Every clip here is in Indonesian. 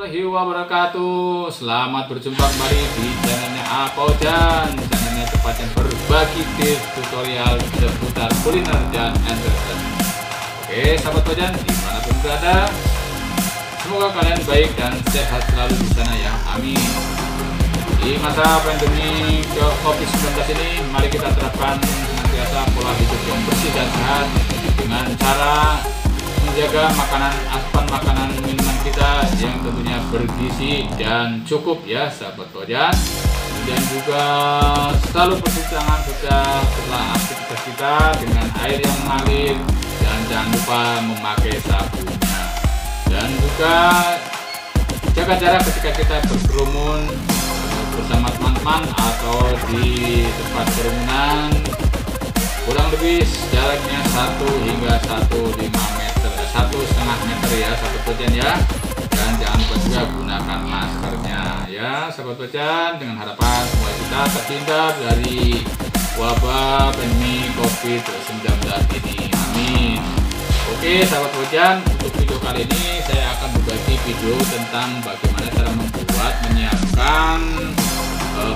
warahmatullahi wabarakatuh. Selamat berjumpa kembali di channelnya Apojan, channelnya tempat yang berbagi tips tutorial seputar kuliner dan entertainment. Oke sahabat Apojan, dimanapun berada, semoga kalian baik dan sehat selalu di sana ya, amin. Di masa pandemi COVID-19 ini, mari kita terapkan senantiasa pola hidup yang bersih dan sehat dengan cara menjaga asupan makanan minuman kita yang tentunya bergizi dan cukup ya sahabat Pojan. Kemudian juga selalu bersih tangan setelah aktivitas kita dengan air yang mengalir, dan jangan lupa memakai sabunnya. Dan juga jaga jarak ketika kita berkerumun bersama teman-teman atau di tempat kerumunan, kurang lebih jaraknya 1 hingga 1,5 meter, 1,5 meter ya sahabat Pojan ya. Dan jangan lupa juga gunakan maskernya ya sahabat Pojan, dengan harapan semua kita terhindar dari wabah pandemi COVID-19 ini, amin. Oke sahabat Pojan, untuk video kali ini saya akan berbagi video tentang bagaimana cara menyiapkan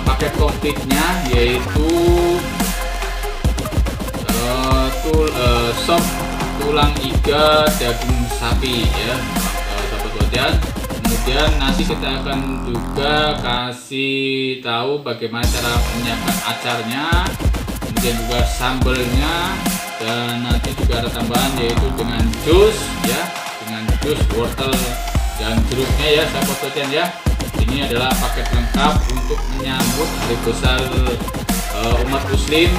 paket komplitnya, yaitu sop tulang iga daging sapi ya sahabat Pojan. Kemudian nanti kita akan juga kasih tahu bagaimana cara menyiapkan acarnya, kemudian juga sambelnya, dan nanti juga ada tambahan yaitu dengan jus ya, dengan jus wortel dan jeruknya ya sahabat Pojan ya. Ini adalah paket lengkap untuk menyambut hari besar umat muslim,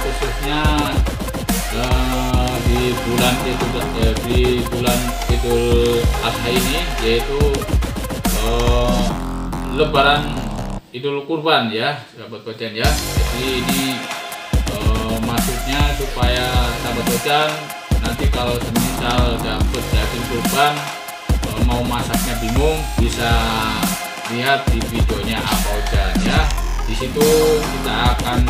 khususnya di bulan Idul Adha ini, yaitu Lebaran Idul Kurban ya sahabat Pojan ya. Jadi ini maksudnya supaya sahabat Pojan nanti kalau semisal dapat daging kurban, mau masaknya bingung, bisa lihat di videonya Apojan ya. Di situ kita akan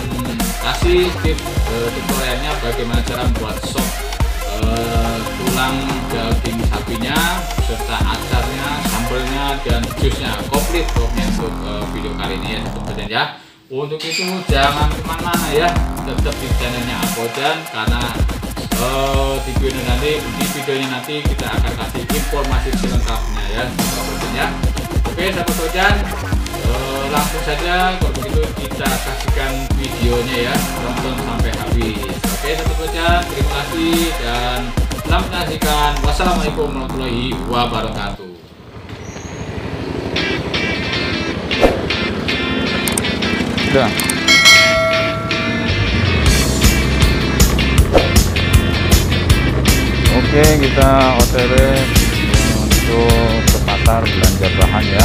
kasih tips tutorialnya bagaimana cara membuat sop tulang daging sapinya serta acarnya, sambelnya, dan jusnya, komplit pokoknya untuk video kali ini ya sahabat Pojan ya. Untuk itu jangan kemana-mana ya, tetap di channelnya Apojan, karena di videonya nanti kita akan kasih informasi selengkapnya ya sahabat Pojan ya. Oke sahabat Pojan, langsung saja kalau begitu kita saksikan videonya ya, tonton sampai habis. Oke sahabat Pojan, terima kasih dan selamat menyaksikan. Wassalamualaikum warahmatullahi wabarakatuh. Udah. Oke, kita OTW untuk ke pasar belanja bahan ya.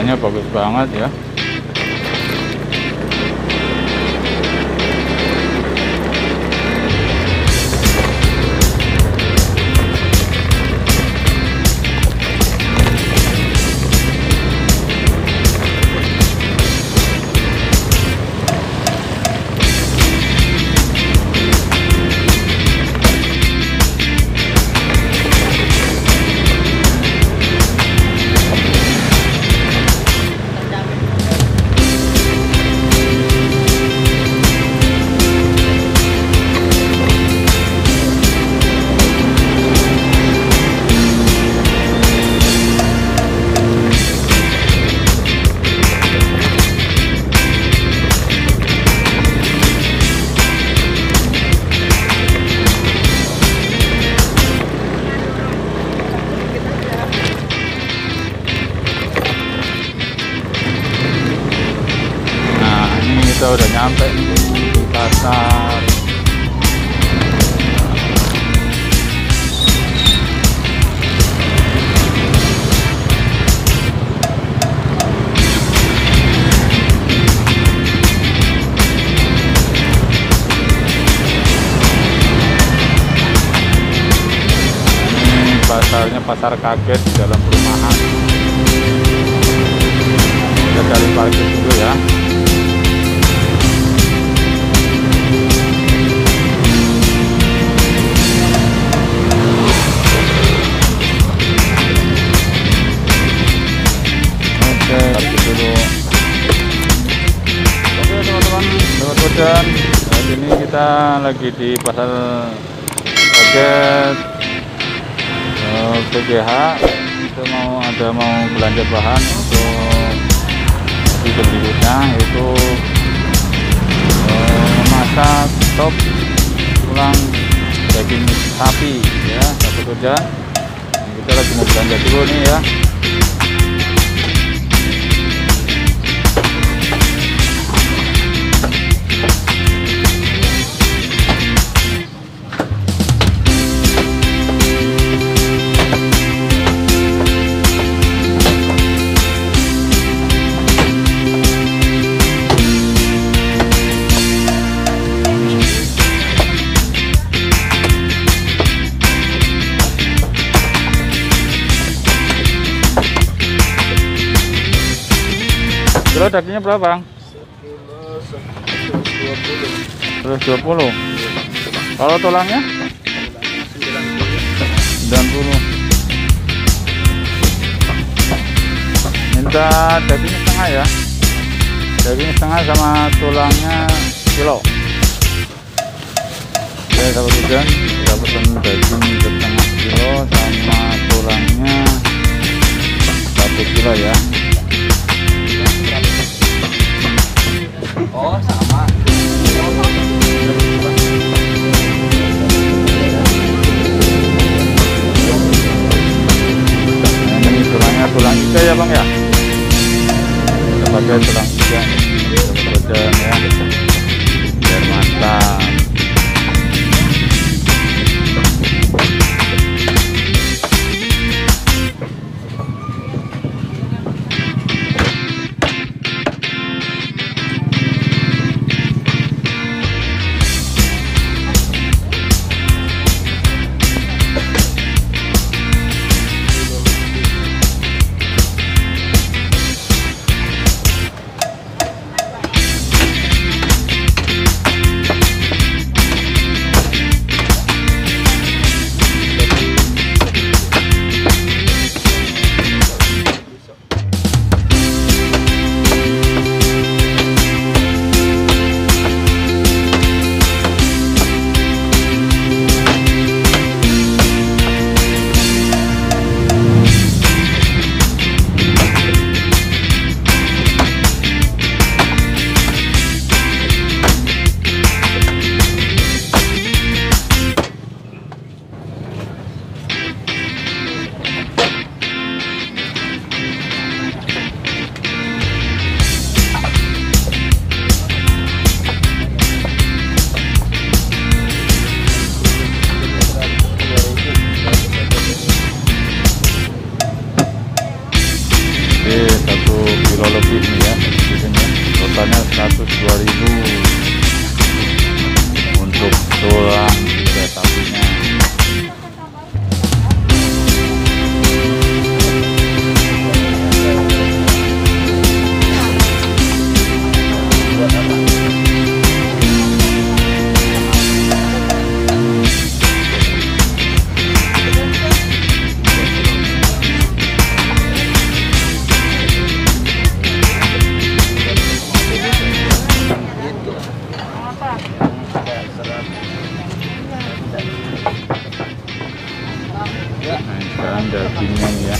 Jalannya bagus banget ya. Kita udah nyampe di pasar. Ini pasarnya pasar kaget di dalam perumahan. Kita cari parkir dulu ya. Oke teman-teman, selamat hujan. Saat ini kita lagi di pasar kaget PGH. Kita mau belanja bahan untuk video berikutnya, yaitu memasak sop tulang daging sapi ya. Selamat hujan. Kita lagi mau belanja dulu nih ya. Kilo dagingnya berapa, Bang? Kilo 120. Kalau tulangnya? 90. Minta dagingnya setengah ya. Dagingnya setengah sama tulangnya kilo. Oke, sahabat hujan, kita pesan daging setengah kilo sama tulangnya 1 kilo ya. Oh sama. Nah, ini tulangnya tulang iga ya Bang ya. Kita pakai tulang iga ya, biar mantap. tampilan dagingnya nih ya.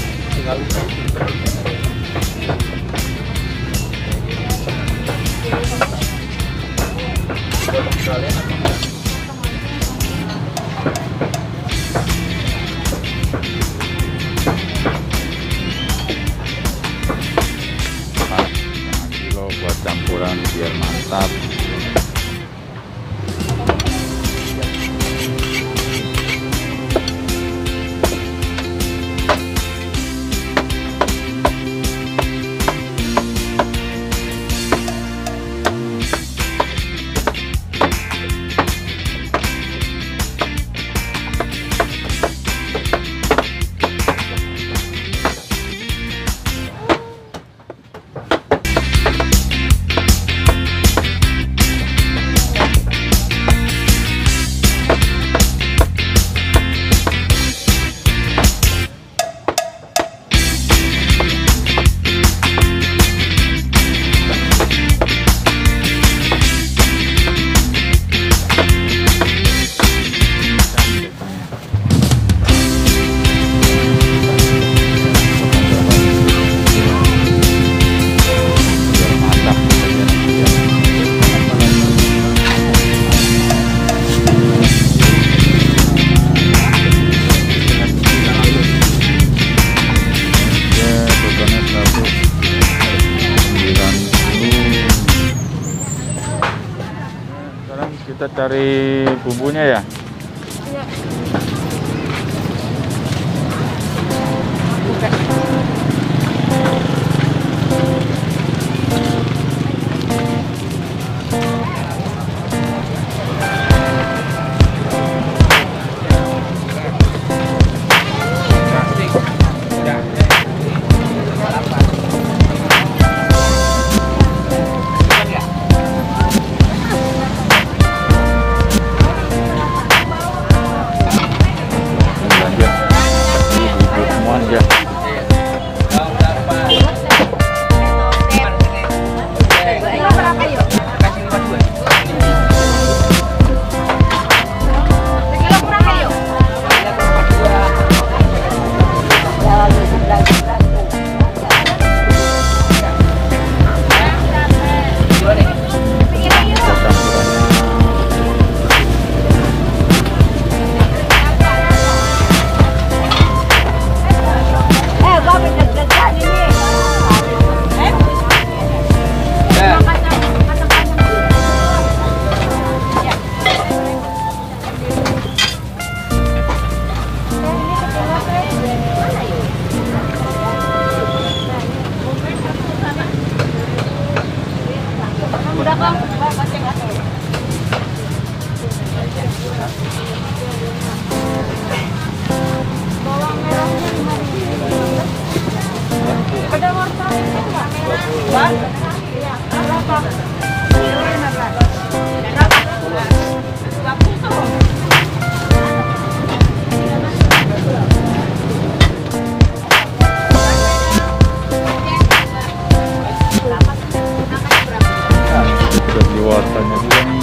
Kilo buat campuran biar mantap. Kita cari bumbunya ya. Iya. Udah Bang, pasti nggak tahu. Bawang merahnya 5.000. Ada wortel itu Pak? Bang? Iya. Berapa? Wortelnya juga nih.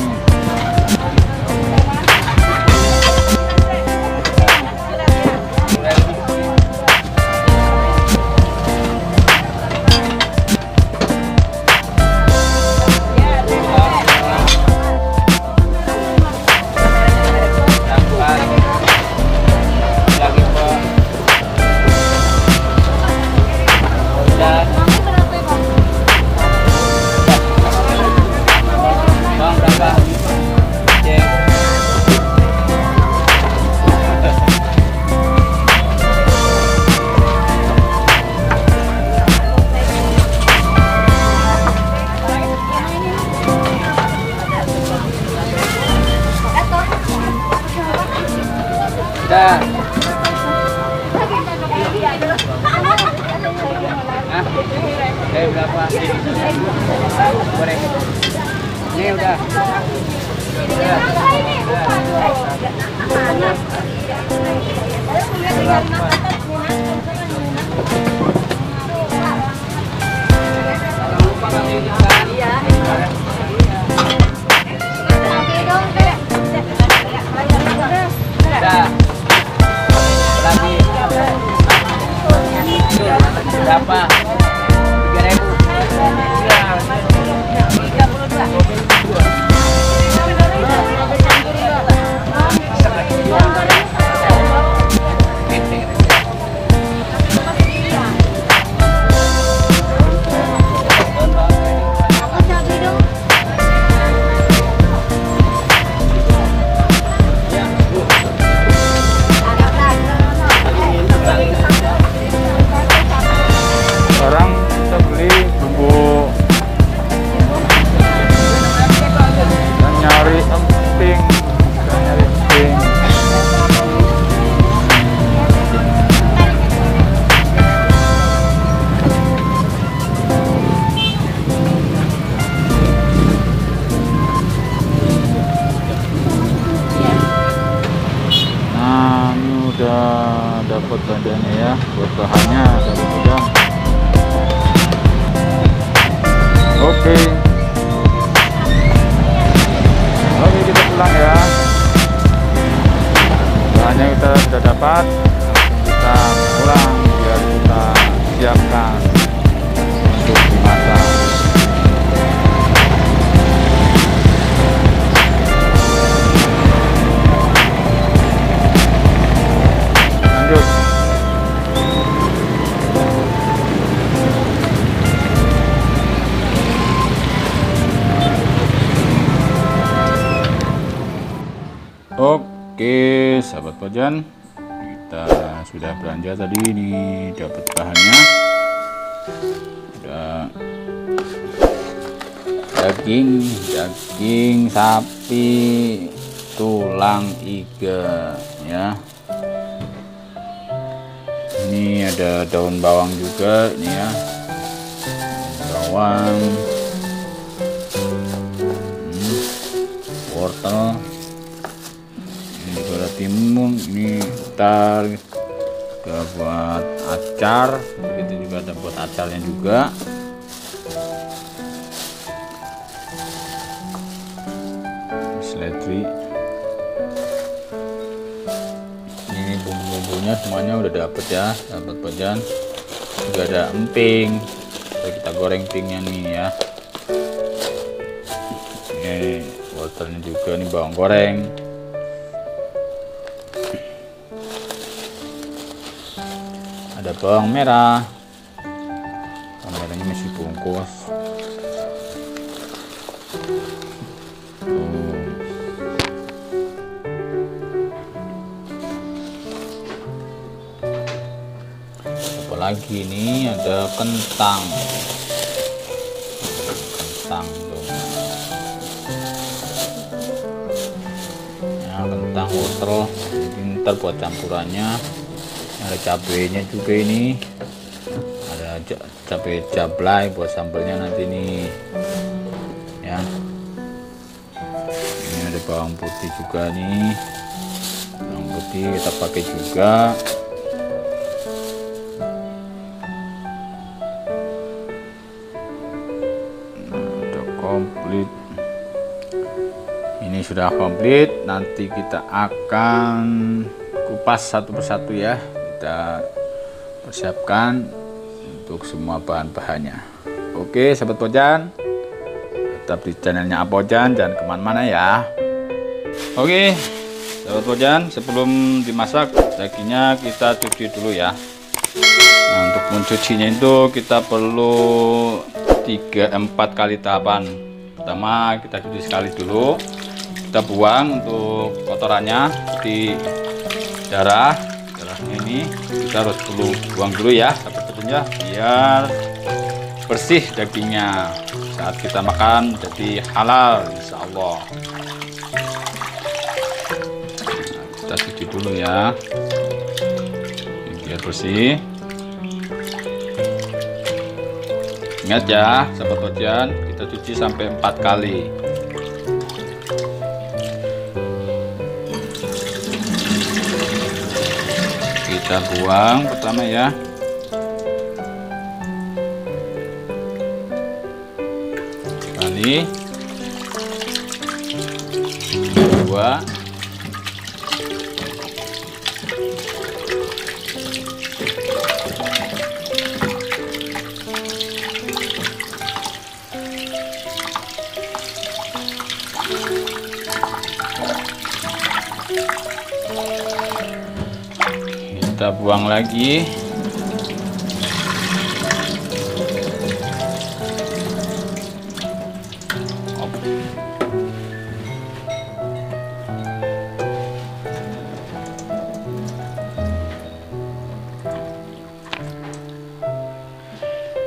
Udah. Berapa? Goreng. Ini udah. Udah. Lagi. sudah dapat belanjanya ya, buat bahannya dari gudang. Oke, kita pulang ya. Bahannya kita sudah dapat, kita pulang biar kita siapkan untuk dimasak. Lanjut. Oke, sahabat Pojan, kita sudah belanja tadi, ini dapat bahannya. Ada daging sapi tulang iga ya. Ini ada daun bawang juga ini ya, bawang, wortel, ini juga ada timun, ini ntar juga buat acar, begitu juga ada buat acarnya juga. Seledri, ini bumbu-bumbunya semuanya udah dapet ya sahabat Pojan. Juga ada emping, kita goreng empingnya nih ya. Ini wortelnya juga, nih bawang goreng. Ada bawang merah, bawang merahnya masih bungkus. Apalagi ini ada kentang tuh ya, kentang wortel, ini ntar buat campurannya. Ada cabenya juga, ini ada cabai jablay buat sambelnya nanti nih ya. Ini ada bawang putih juga nih, bawang putih kita pakai juga. Nah, udah komplit, ini sudah komplit. Nanti kita akan kupas satu persatu ya. Kita persiapkan untuk semua bahan-bahannya. Oke sahabat Pojan, tetap di channelnya Apojan, jangan kemana-mana ya. Oke sahabat Pojan, sebelum dimasak dagingnya kita cuci dulu ya. Nah, untuk mencucinya itu kita perlu 3-4 kali tahapan. Pertama kita cuci sekali dulu, kita buang untuk kotorannya seperti darah. Ini kita harus buang dulu ya sahabat Pojan ya, biar bersih dagingnya saat kita makan, jadi halal insya Allah. Nah, kita cuci dulu ya biar bersih. Ingat ya sahabat Pojan, kita cuci sampai 4 kali. Kita buang pertama ya. Kali dua, kita buang lagi.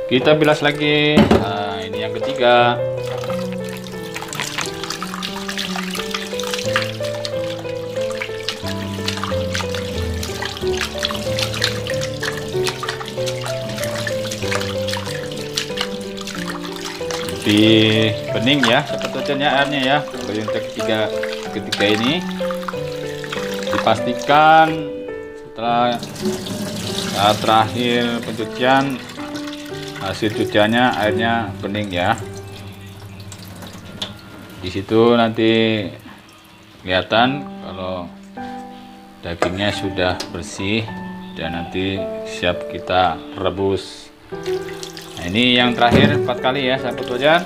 Kita bilas lagi. Nah, ini yang ketiga. Di bening ya sebetulnya airnya ya. Kalau yang ketiga ini dipastikan setelah saat terakhir pencucian, hasil cuciannya airnya bening ya. Di situ nanti kelihatan kalau dagingnya sudah bersih dan nanti siap kita rebus. Nah, ini yang terakhir 4 kali ya sahabat wajan.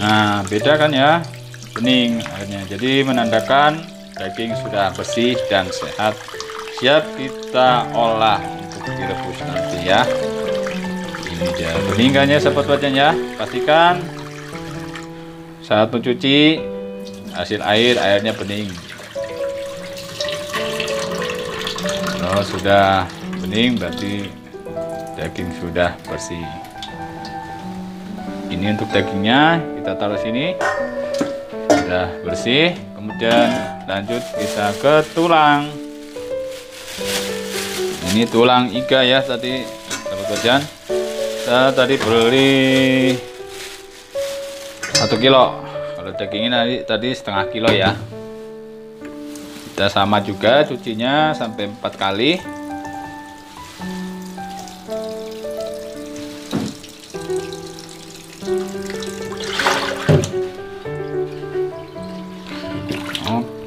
Nah, beda kan ya, bening airnya, jadi menandakan daging sudah bersih dan sehat, siap kita olah untuk direbus nanti ya. Ini dia beningannya sahabat wajan ya. Pastikan saat mencuci hasil airnya bening. Kalau sudah bening berarti daging sudah bersih. Ini untuk dagingnya kita taruh sini, sudah bersih. Kemudian lanjut kita ke tulang. Ini tulang iga ya tadi sahabat wajan. Saya tadi beli 1 kilo. Kalau dagingnya tadi setengah kilo ya. Kita sama juga cucinya sampai 4 kali.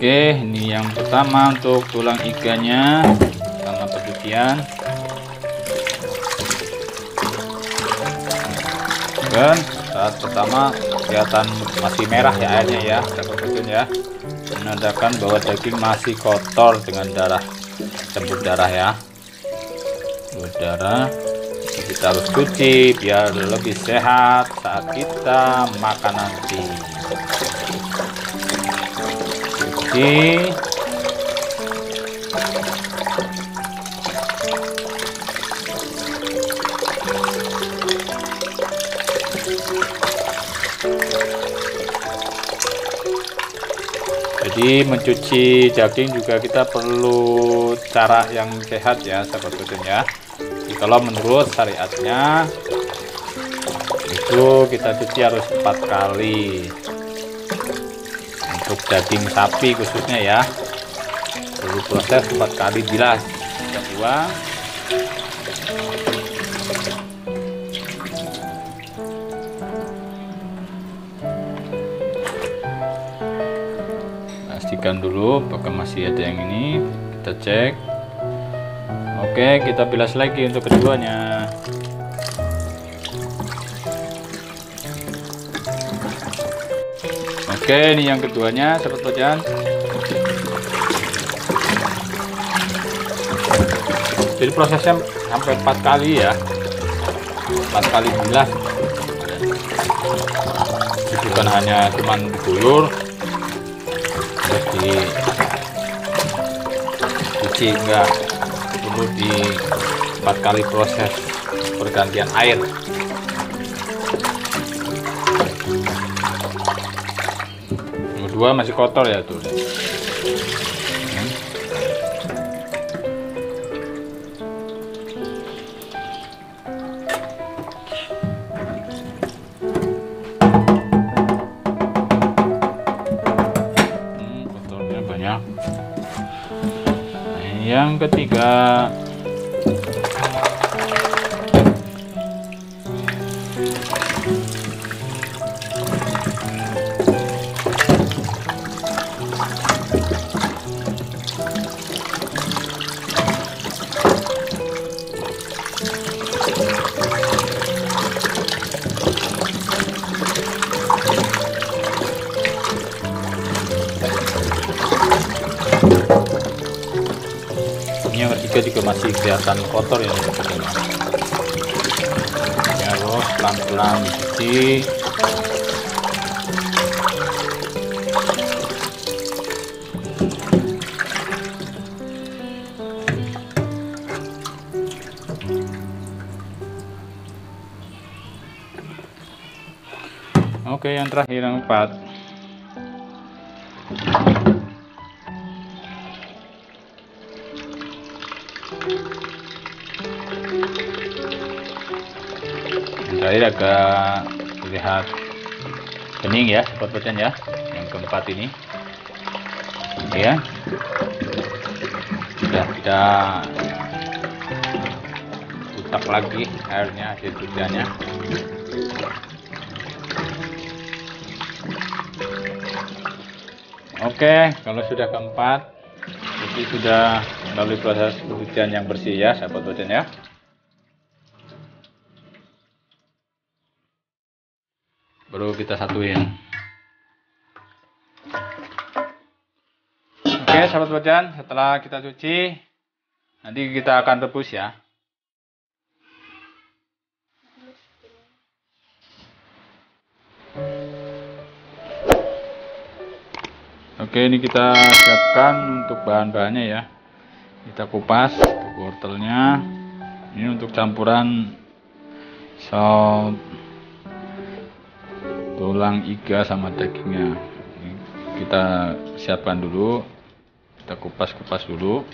Oke, ini yang pertama untuk tulang iganya sama pencucian. Dan saat pertama kelihatan masih merah ya airnya ya, ya, menandakan bahwa daging masih kotor dengan darah, cembur darah ya, berdarah. Kita harus cuci biar lebih sehat saat kita makan nanti. Cuci. Jadi mencuci daging juga kita perlu cara yang sehat ya sahabat wajan ya. Jadi kalau menurut syariatnya itu kita cuci harus 4 kali untuk daging sapi khususnya ya. Perlu proses 4 kali bilas, kita buang. Pastikan dulu apakah masih ada yang ini, kita cek. Oke, kita bilas lagi untuk keduanya. Oke, ini yang keduanya sahabat wajan. Jadi prosesnya sampai 4 kali ya, 4 kali bilas. Jadi bukan hanya cuman diguyur terus dicuci, enggak, perlu di 4 kali proses pergantian air. Yang kedua masih kotor ya tuh. Kotornya banyak. Nah, yang ketiga ini yang ketiga juga masih kelihatan kotor ya sebetulnya. Ya, harus pelan-pelan dicuci. Oke, yang terakhir yang 4. Terakhir agak terlihat bening ya sahabat wajan ya, yang keempat ini. ya. Sudah tidak rusak lagi airnya, hasil cuciannya. Oke, kalau sudah keempat, jadi sudah melalui proses pencucian yang bersih ya, sahabat Bojan ya. Baru kita satuin. Oke, sahabat Bojan, setelah kita cuci, nanti kita akan rebus ya. Oke, ini kita siapkan untuk bahan-bahannya ya. Kita kupas untuk wortelnya. Ini untuk campuran sop tulang iga sama dagingnya. Ini kita siapkan dulu. Kita kupas-kupas dulu.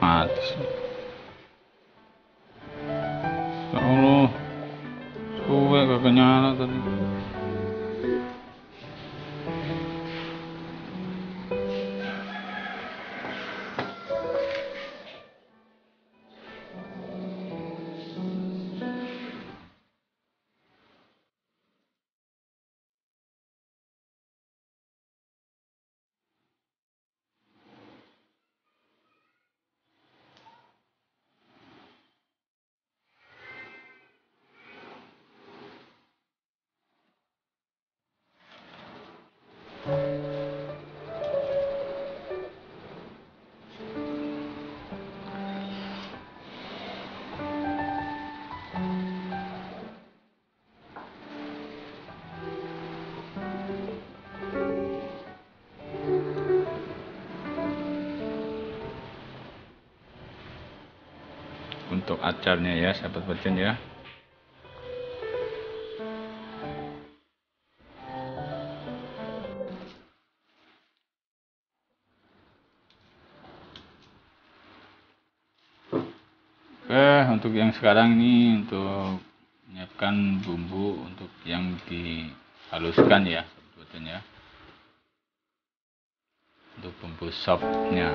Mati sih. Ya Allah, suwe kagak nyala tadi. untuk acarnya ya sahabat Pojan ya. Oke, untuk yang sekarang ini untuk menyiapkan bumbu untuk yang dihaluskan ya sahabat Pojan ya, untuk bumbu sopnya.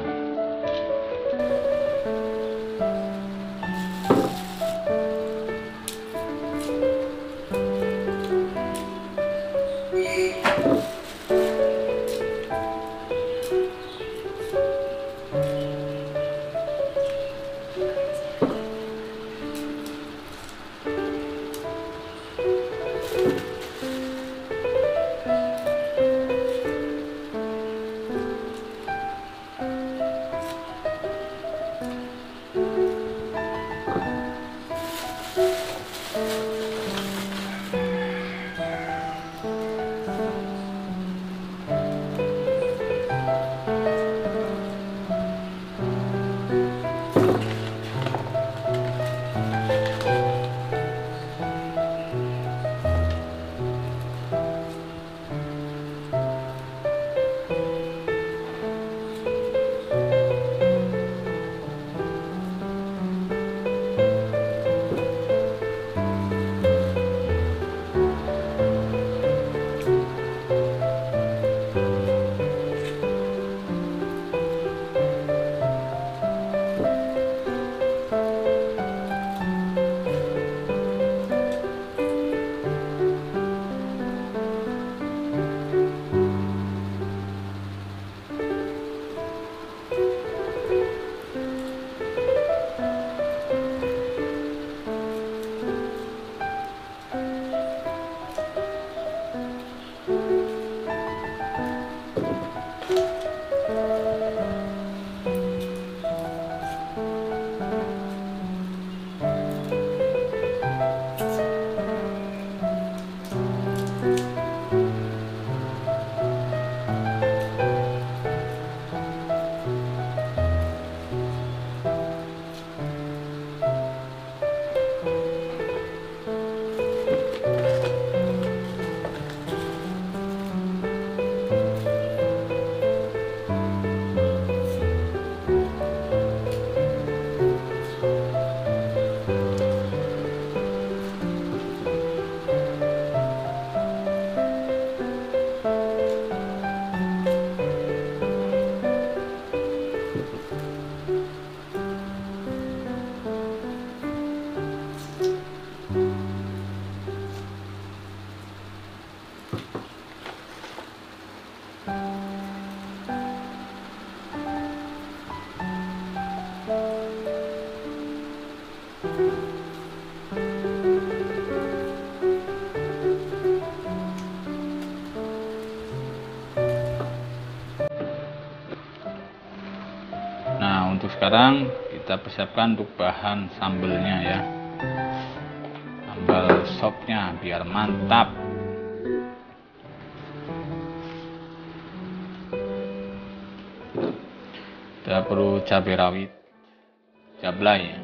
Untuk sekarang kita persiapkan untuk bahan sambelnya ya, sambal sopnya biar mantap. Kita perlu cabai rawit, jablay ya.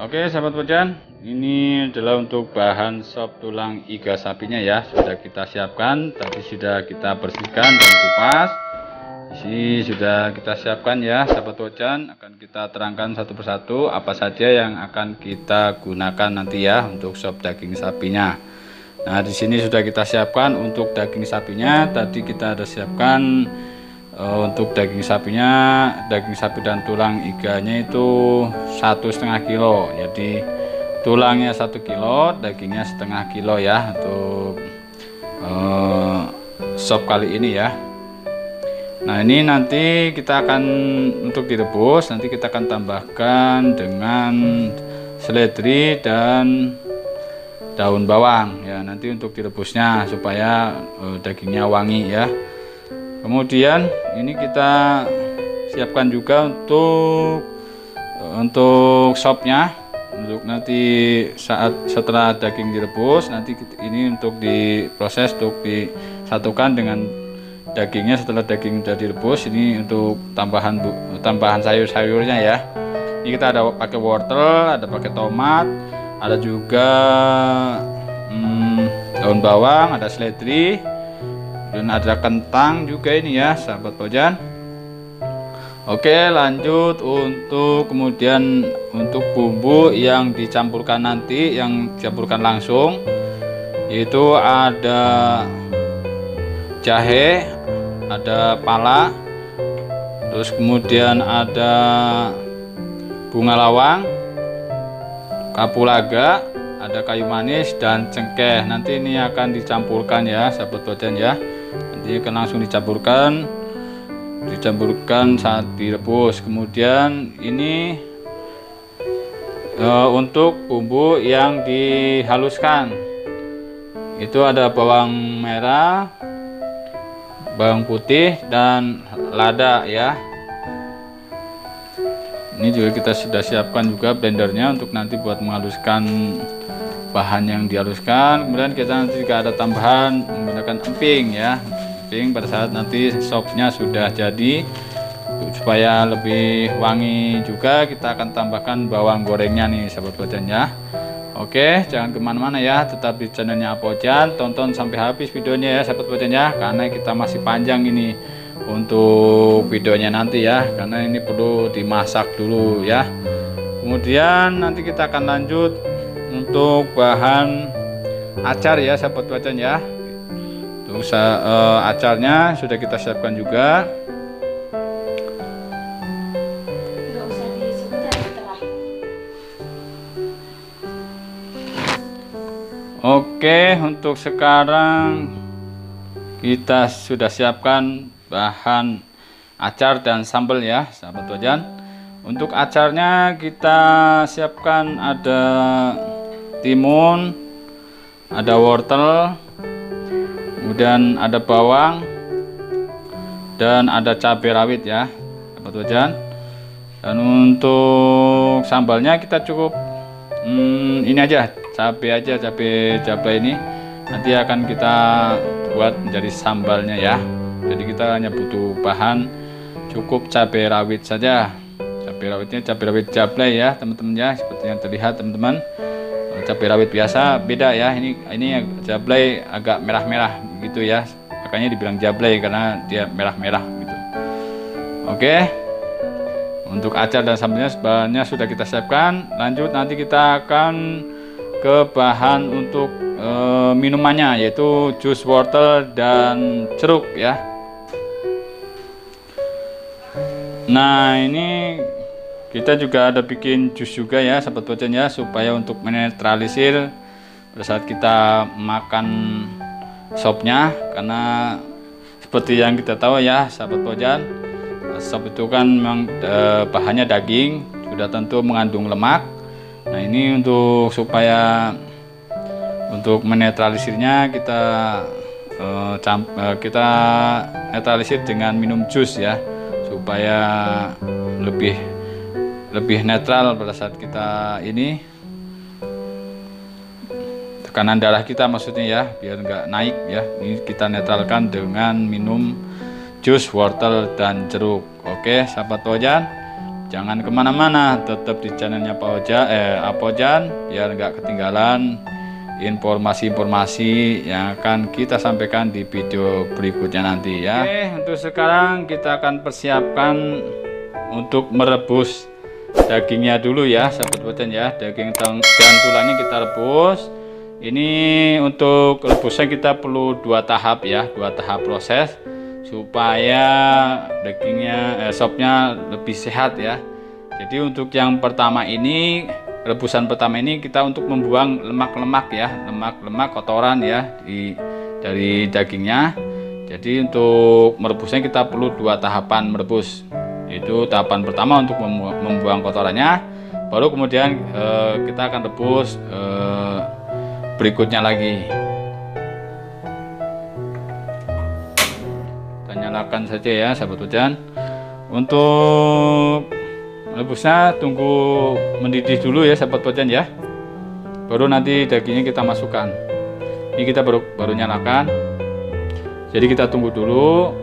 Oke sahabat Pojan, ini adalah untuk bahan sop tulang iga sapinya ya, sudah kita siapkan, tadi sudah kita bersihkan dan kupas. Ini sudah kita siapkan ya sahabat Pojan, akan kita terangkan satu persatu apa saja yang akan kita gunakan nanti ya untuk sop daging sapinya. Nah di sini sudah kita siapkan untuk daging sapinya, tadi kita ada siapkan untuk daging sapinya, daging sapi dan tulang iganya itu 1,5 kilo. Jadi tulangnya 1 kilo, dagingnya setengah kilo ya untuk sop kali ini ya. Nah ini nanti kita akan untuk direbus, nanti kita akan tambahkan dengan seledri dan daun bawang ya, nanti untuk direbusnya supaya dagingnya wangi ya. Kemudian ini kita siapkan juga untuk sopnya, untuk nanti setelah daging direbus, nanti ini untuk diproses, untuk disatukan dengan dagingnya. Setelah daging sudah direbus, ini untuk tambahan sayur-sayurnya ya. Ini kita ada pakai wortel, ada pakai tomat, ada juga daun bawang, ada seledri, dan ada kentang juga ini ya sahabat Pojan. Oke, lanjut kemudian untuk bumbu yang dicampurkan nanti, yang dicampurkan langsung, yaitu ada jahe, ada pala, terus kemudian ada bunga lawang, kapulaga, ada kayu manis dan cengkeh. Nanti ini akan dicampurkan ya sahabat Pojan ya. Nanti akan langsung dicampurkan saat direbus. Kemudian ini untuk bumbu yang dihaluskan, itu ada bawang merah, bawang putih dan lada ya. Ini juga kita sudah siapkan juga blendernya untuk nanti buat menghaluskan bahan yang dihaluskan. Kemudian kita nanti juga ada tambahan menggunakan emping ya, emping pada saat nanti sopnya sudah jadi. Supaya lebih wangi juga kita akan tambahkan bawang gorengnya nih sahabat Pojan ya. Oke, jangan kemana-mana ya, tetap di channelnya Pojan, tonton sampai habis videonya ya sahabat Pojan ya, karena kita masih panjang ini untuk videonya nanti ya, karena ini perlu dimasak dulu ya. Kemudian nanti kita akan lanjut untuk bahan acar ya sahabat Pojan ya. Untuk acarnya sudah kita siapkan juga. Oke, untuk sekarang kita sudah siapkan bahan acar dan sambal ya sahabat Pojan. Untuk acarnya kita siapkan ada timun, ada wortel, kemudian ada bawang dan ada cabai rawit ya sahabat Pojan. Dan untuk sambalnya kita cukup ini aja, cabai ini nanti akan kita buat menjadi sambalnya ya. Jadi kita hanya butuh bahan cukup cabai rawit saja. Cabai rawitnya cabai rawit jablay ya teman-teman ya, seperti yang terlihat teman-teman. Cabai rawit biasa beda ya, ini jablay agak merah-merah gitu ya, makanya dibilang jablay karena dia merah-merah gitu. Oke, untuk acar dan sambalnya bahannya sudah kita siapkan. Lanjut nanti kita akan ke bahan untuk minumannya, yaitu jus wortel dan jeruk ya. Nah ini kita juga ada bikin jus juga ya sahabat Pojan ya, supaya untuk menetralisir pada saat kita makan sopnya, karena seperti yang kita tahu ya sahabat Pojan, sop itu kan memang bahannya daging, sudah tentu mengandung lemak. Nah ini supaya untuk menetralisirnya kita netralisir dengan minum jus ya, supaya lebih netral pada saat kita ini tekanan darah kita maksudnya ya, biar nggak naik ya. Ini kita netralkan dengan minum jus wortel dan jeruk. Oke sahabat Pojan, jangan kemana-mana, tetap di channelnya Pojan biar nggak ketinggalan informasi-informasi yang akan kita sampaikan di video berikutnya nanti ya. Oke, untuk sekarang kita akan persiapkan untuk merebus dagingnya dulu ya sahabat Pojan ya. Daging dan tulangnya kita rebus. Ini untuk rebusnya kita perlu 2 tahap ya, 2 tahap proses supaya dagingnya sopnya lebih sehat ya. Jadi untuk yang pertama ini rebusan pertama ini kita untuk membuang lemak-lemak ya, lemak-lemak kotoran ya dari dagingnya. Jadi untuk merebusnya kita perlu 2 tahapan merebus. Itu tahapan pertama untuk membuang kotorannya, baru kemudian kita akan rebus berikutnya lagi. Kita nyalakan saja ya sahabat hujan. Untuk rebusnya tunggu mendidih dulu ya sahabat hujan ya, baru nanti dagingnya kita masukkan. Ini kita baru nyalakan, jadi kita tunggu dulu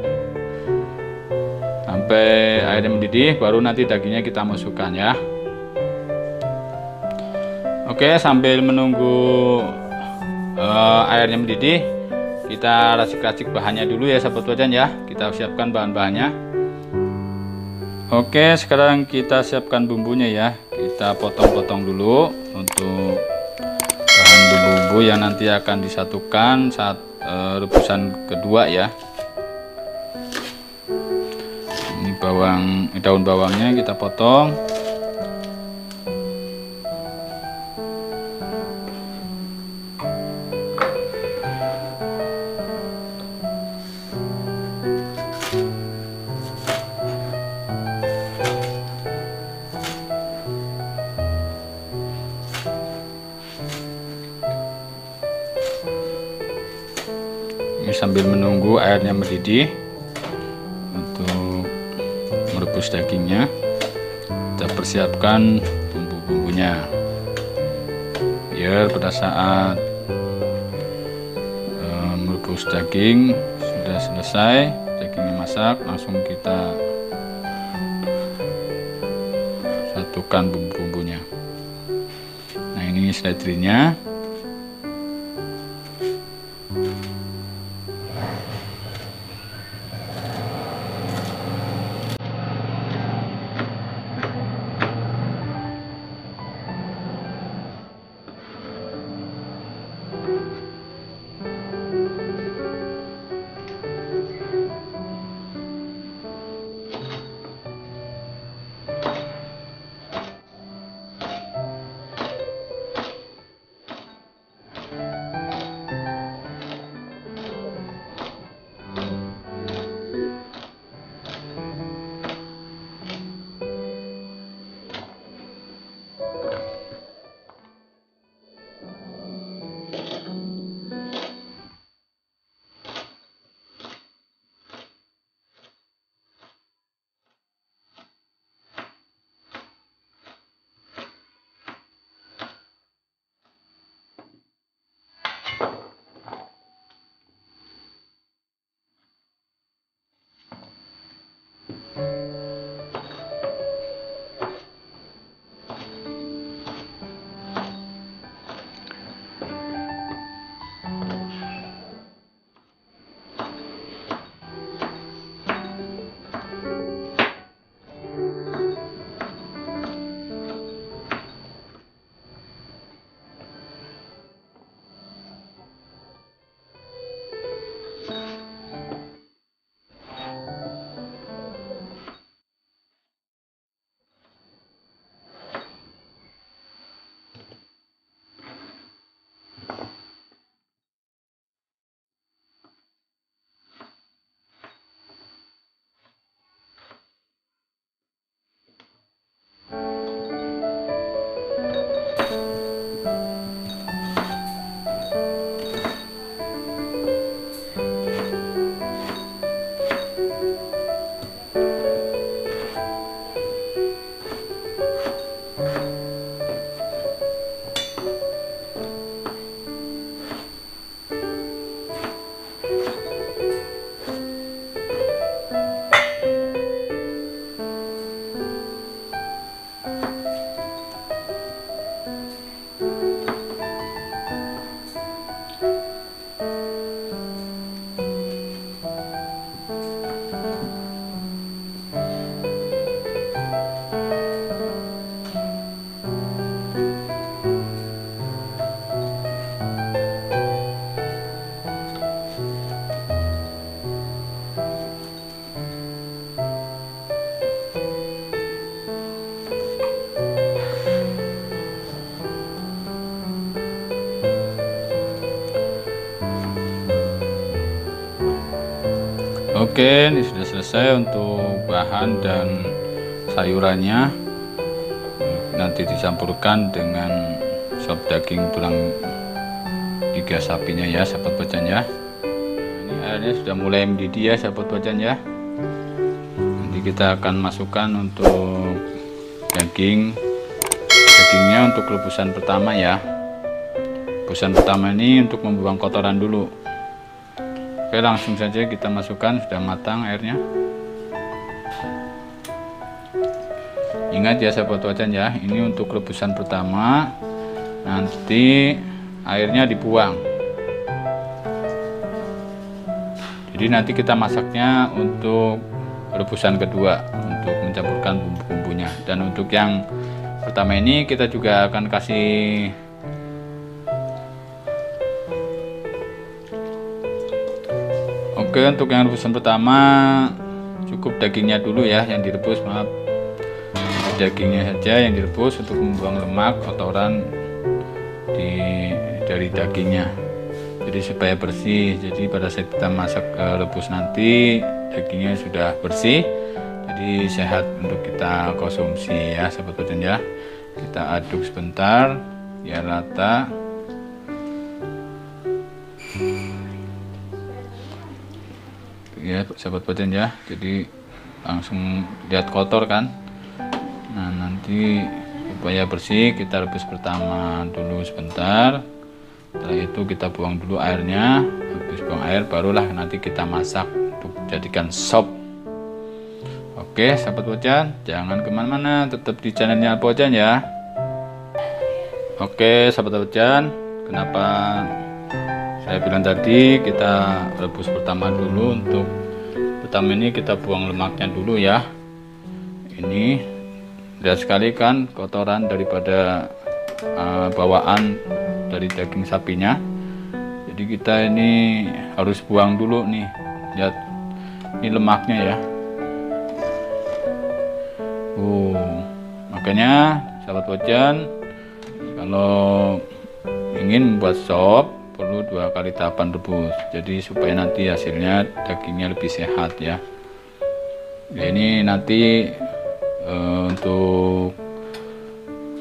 sampai airnya mendidih, baru nanti dagingnya kita masukkan ya. Oke, sambil menunggu airnya mendidih, kita racik-racik bahannya dulu ya sahabat hujan ya. Kita siapkan bahan-bahannya. Oke, sekarang kita siapkan bumbunya ya. Kita potong-potong dulu untuk bahan bumbu yang nanti akan disatukan saat rebusan kedua ya. Ini daun bawangnya kita potong. Ini sambil menunggu airnya mendidih untuk merebus dagingnya, kita persiapkan bumbu-bumbunya biar pada saat merebus daging sudah selesai, dagingnya masak, langsung kita satukan bumbu-bumbunya. Nah, ini seledrinya. Oke, ini sudah selesai untuk bahan dan sayurannya. Nanti dicampurkan dengan sop daging tulang iga sapinya ya, sahabat Bojan ya. Ini airnya sudah mulai mendidih ya, sahabat Bojan ya. Nanti kita akan masukkan untuk dagingnya untuk rebusan pertama ya. Rebusan pertama ini untuk membuang kotoran dulu. Oke, langsung saja kita masukkan, sudah matang airnya. Ingat ya sahabat Bojan ya, ini untuk rebusan pertama, nanti airnya dibuang. Jadi nanti kita masaknya untuk rebusan kedua, untuk mencampurkan bumbu-bumbunya. Dan untuk yang pertama ini kita juga akan kasih Oke, untuk yang rebusan pertama cukup dagingnya dulu ya yang direbus, maaf. Dagingnya saja yang direbus untuk membuang lemak kotoran dari dagingnya. Jadi supaya bersih. Jadi pada saat kita masak rebus nanti dagingnya sudah bersih. Jadi sehat untuk kita konsumsi ya sahabat Bojan ya. Kita aduk sebentar biar rata. Ya sahabat Bojan ya, jadi langsung lihat kotor kan. Nah nanti supaya bersih kita rebus pertama dulu sebentar, setelah itu kita buang dulu airnya. Habis buang air barulah nanti kita masak untuk jadikan sop. Oke sahabat Bojan, jangan kemana-mana, tetap di channelnya Bojan ya. Oke sahabat Bojan, kenapa saya bilang tadi kita rebus pertama dulu. Untuk pertama ini kita buang lemaknya dulu ya. Ini lihat sekali kan kotoran daripada bawaan dari daging sapinya. Jadi kita ini harus buang dulu nih. Lihat ini lemaknya ya. Makanya sahabat Bojan, kalau ingin membuat sop perlu 2 kali tahapan rebus, jadi supaya nanti hasilnya dagingnya lebih sehat ya. Ini nanti untuk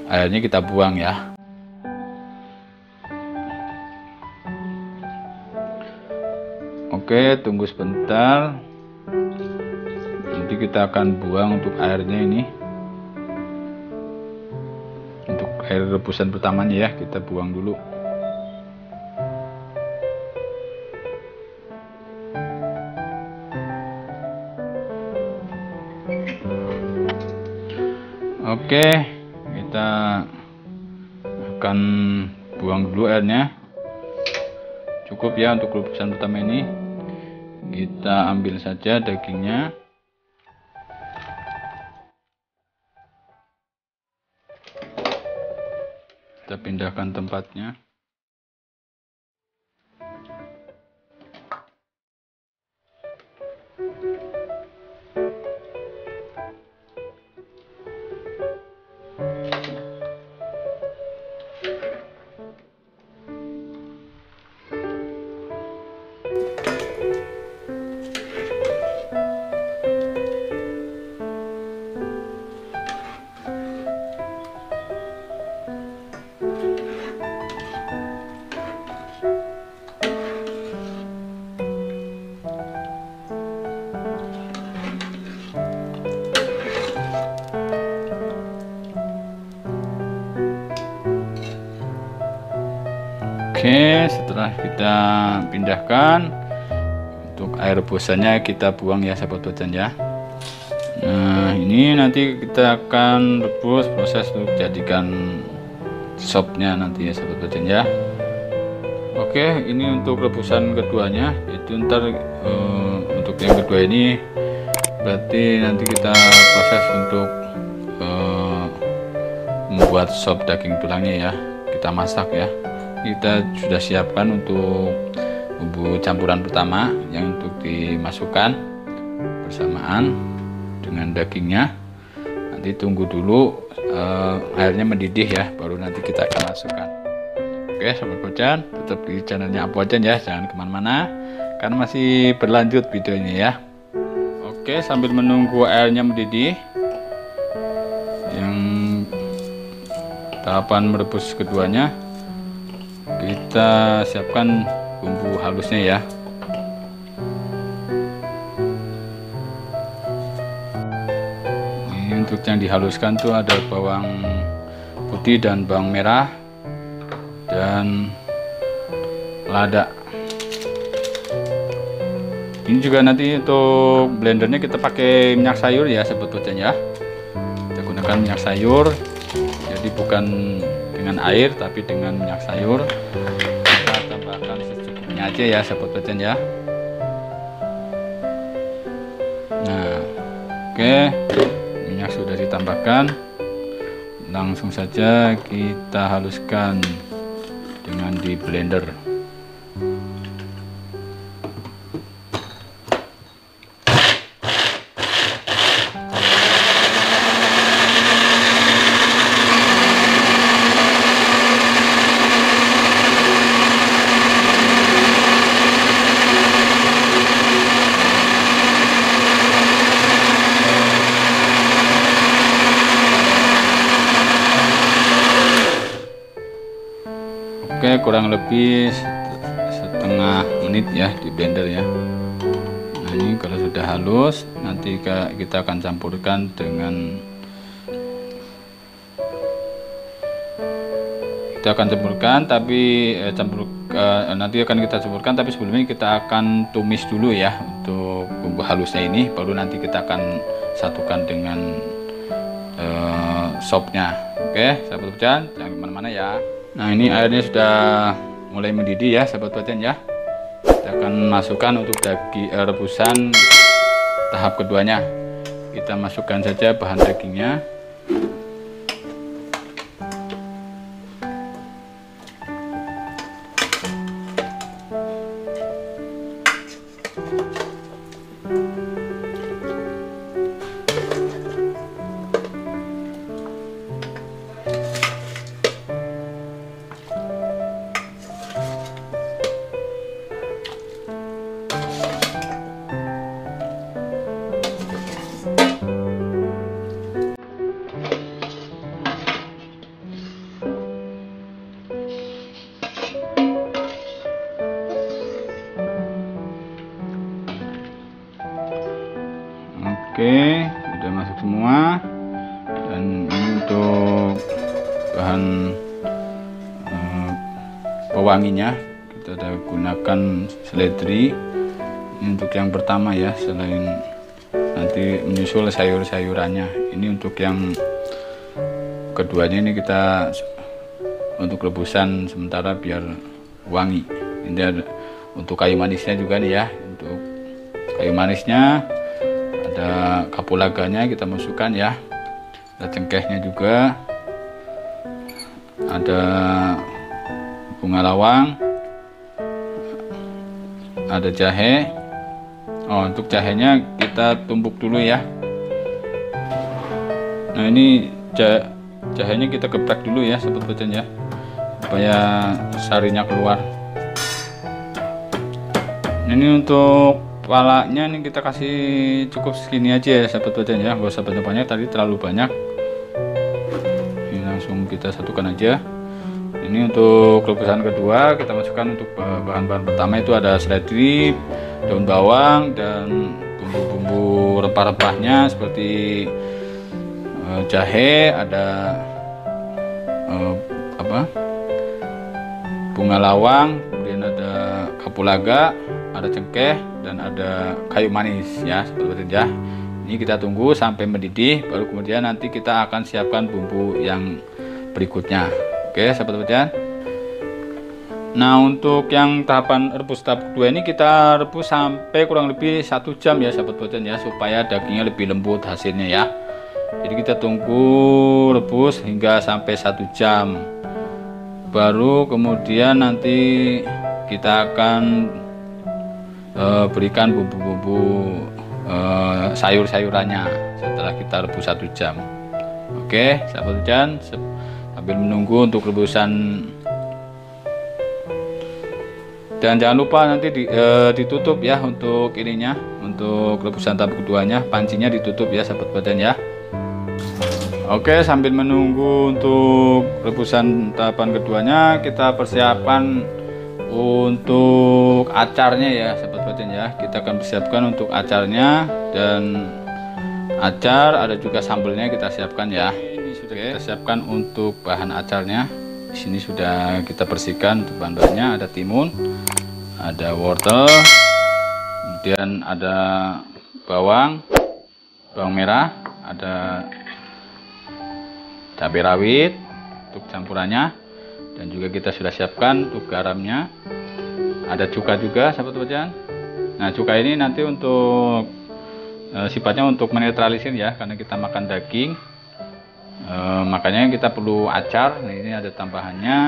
airnya kita buang ya. Oke, tunggu sebentar, nanti kita akan buang untuk airnya. Ini untuk air rebusan pertamanya ya, kita buang dulu. Oke, kita akan buang dulu airnya. Cukup ya untuk rebusan pertama ini. Kita ambil saja dagingnya. Kita pindahkan tempatnya. Oke, setelah kita pindahkan, untuk air rebusannya kita buang ya sahabat Bojan ya. Nah ini nanti kita akan rebus, proses untuk jadikan sopnya nanti ya sahabat Bojan ya. Oke, ini untuk rebusan keduanya, itu ntar untuk yang kedua ini berarti nanti kita proses untuk membuat sop daging tulangnya ya, kita masak ya. Kita sudah siapkan untuk bumbu campuran pertama yang untuk dimasukkan bersamaan dengan dagingnya. Nanti tunggu dulu airnya mendidih ya, baru nanti kita akan masukkan. Oke sahabat Bojan, tetap di channelnya Bojan ya, jangan kemana-mana karena masih berlanjut videonya ya. Oke, sambil menunggu airnya mendidih, yang tahapan merebus keduanya, kita siapkan bumbu halusnya ya. Ini untuk yang dihaluskan tuh ada bawang putih dan bawang merah dan lada. Ini juga nanti untuk blendernya kita pakai minyak sayur ya sebetulnya ya. Kita gunakan minyak sayur, jadi bukan dengan air tapi dengan minyak sayur. Kita tambahkan secukupnya aja ya sebetulnya ya. Nah, oke, minyak sudah ditambahkan. Langsung saja kita haluskan dengan di blender. Oke, kurang lebih setengah menit ya di blender ya. Nah, ini kalau sudah halus, nanti kita akan campurkan dengan nanti akan kita campurkan, tapi sebelumnya kita akan tumis dulu ya untuk bumbu halusnya ini, baru nanti kita akan satukan dengan sopnya. Oke, sahabat Bojan, jangan kemana-mana ya. Nah, ini airnya sudah mulai mendidih ya sahabat Bojan ya. Kita akan masukkan untuk daging rebusan tahap keduanya. Kita masukkan saja bahan dagingnya. Oke, sudah masuk semua. Dan ini untuk bahan pewanginya, kita ada gunakan seledri. Ini untuk yang pertama ya, selain nanti menyusul sayur-sayurannya. Ini untuk yang keduanya, ini kita untuk rebusan sementara biar wangi. Ini ada untuk kayu manisnya juga nih ya. Untuk kayu manisnya ada kapulaganya kita masukkan ya, ada cengkehnya juga, ada bunga lawang, ada jahe. Untuk jahenya kita tumbuk dulu ya. Nah, ini jahenya kita geprek dulu ya sahabat Bojan ya, supaya sarinya keluar. Ini untuk palanya ini kita kasih cukup segini aja ya sahabat Bojan ya, nggak usah banyak-banyak, tadi terlalu banyak. Ini langsung kita satukan aja. Ini untuk rebusan kedua, kita masukkan untuk bahan-bahan pertama itu ada seledri, daun bawang, dan bumbu-bumbu rempah-rempahnya seperti jahe, ada bunga lawang, kemudian ada kapulaga, ada cengkeh, dan ada kayu manis ya seperti itu ya. Ini kita tunggu sampai mendidih, baru kemudian nanti kita akan siapkan bumbu yang berikutnya. Oke sahabat Bojan. Nah, untuk yang tahapan rebus tahap kedua ini kita rebus sampai kurang lebih 1 jam ya sahabat Bojan ya, supaya dagingnya lebih lembut hasilnya ya. Jadi kita tunggu rebus hingga sampai 1 jam, baru kemudian nanti kita akan berikan bumbu-bumbu sayur-sayurannya setelah kita rebus 1 jam. Oke sahabat Bojan, sambil menunggu untuk rebusan, dan jangan lupa nanti ditutup ya untuk ininya, untuk rebusan tahap keduanya, pancinya ditutup ya sahabat badan ya. Oke, sambil menunggu untuk rebusan tahapan keduanya, kita persiapkan untuk acarnya ya sahabat badan ya. Kita akan persiapkan untuk acarnya, dan acar ada juga sambelnya kita siapkan ya. Ini sudah kita siapkan untuk bahan acarnya. Di sini sudah kita bersihkan untuk bahan-bahannya, ada timun, ada wortel, kemudian ada bawang merah, ada cabai rawit untuk campurannya, dan juga kita sudah siapkan untuk garamnya. Ada cuka juga sahabat badan. Nah, cuka ini nanti untuk sifatnya untuk menetralisir ya, karena kita makan daging, makanya kita perlu acar. Nah, ini ada tambahannya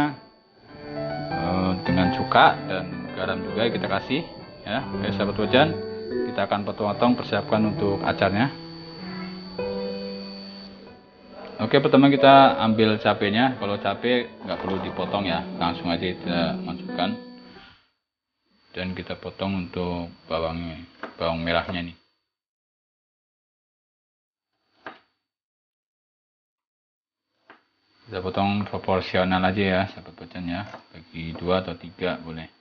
dengan cuka dan garam juga kita kasih ya. Oke sahabat badan, kita akan potong-potong persiapkan untuk acarnya. Oke, pertama kita ambil cabenya. Kalau cabai nggak perlu dipotong ya, langsung aja kita masukkan, dan kita potong untuk bawang merahnya nih. Kita potong proporsional aja ya sahabat badan ya, bagi 2 atau 3 boleh.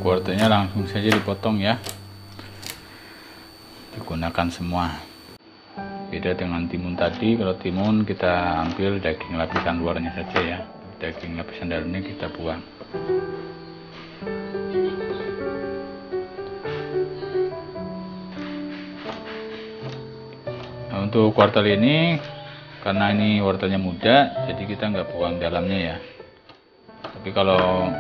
Wortelnya langsung saja dipotong ya, gunakan semua. Beda dengan timun tadi, kalau timun kita ambil daging lapisan luarnya saja ya, daging lapisan dalamnya kita buang. Nah, untuk wortel ini karena ini wortelnya muda, jadi kita nggak buang dalamnya ya. Tapi kalau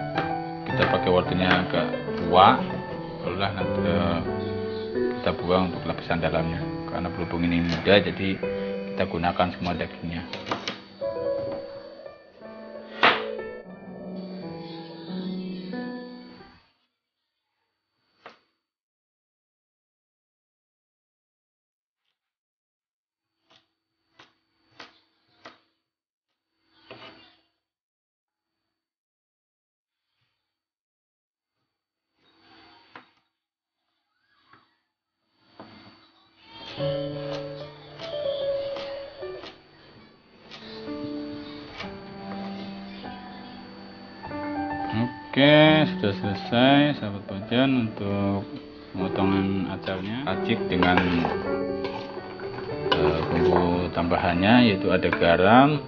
kita pakai wortelnya agak tua, barulah nanti kita buang untuk lapisan dalamnya. Karena berhubung ini muda, jadi kita gunakan semua dagingnya. Oke, sudah selesai sahabat pojan untuk pemotongan acarnya. Racik dengan bumbu tambahannya, yaitu ada garam,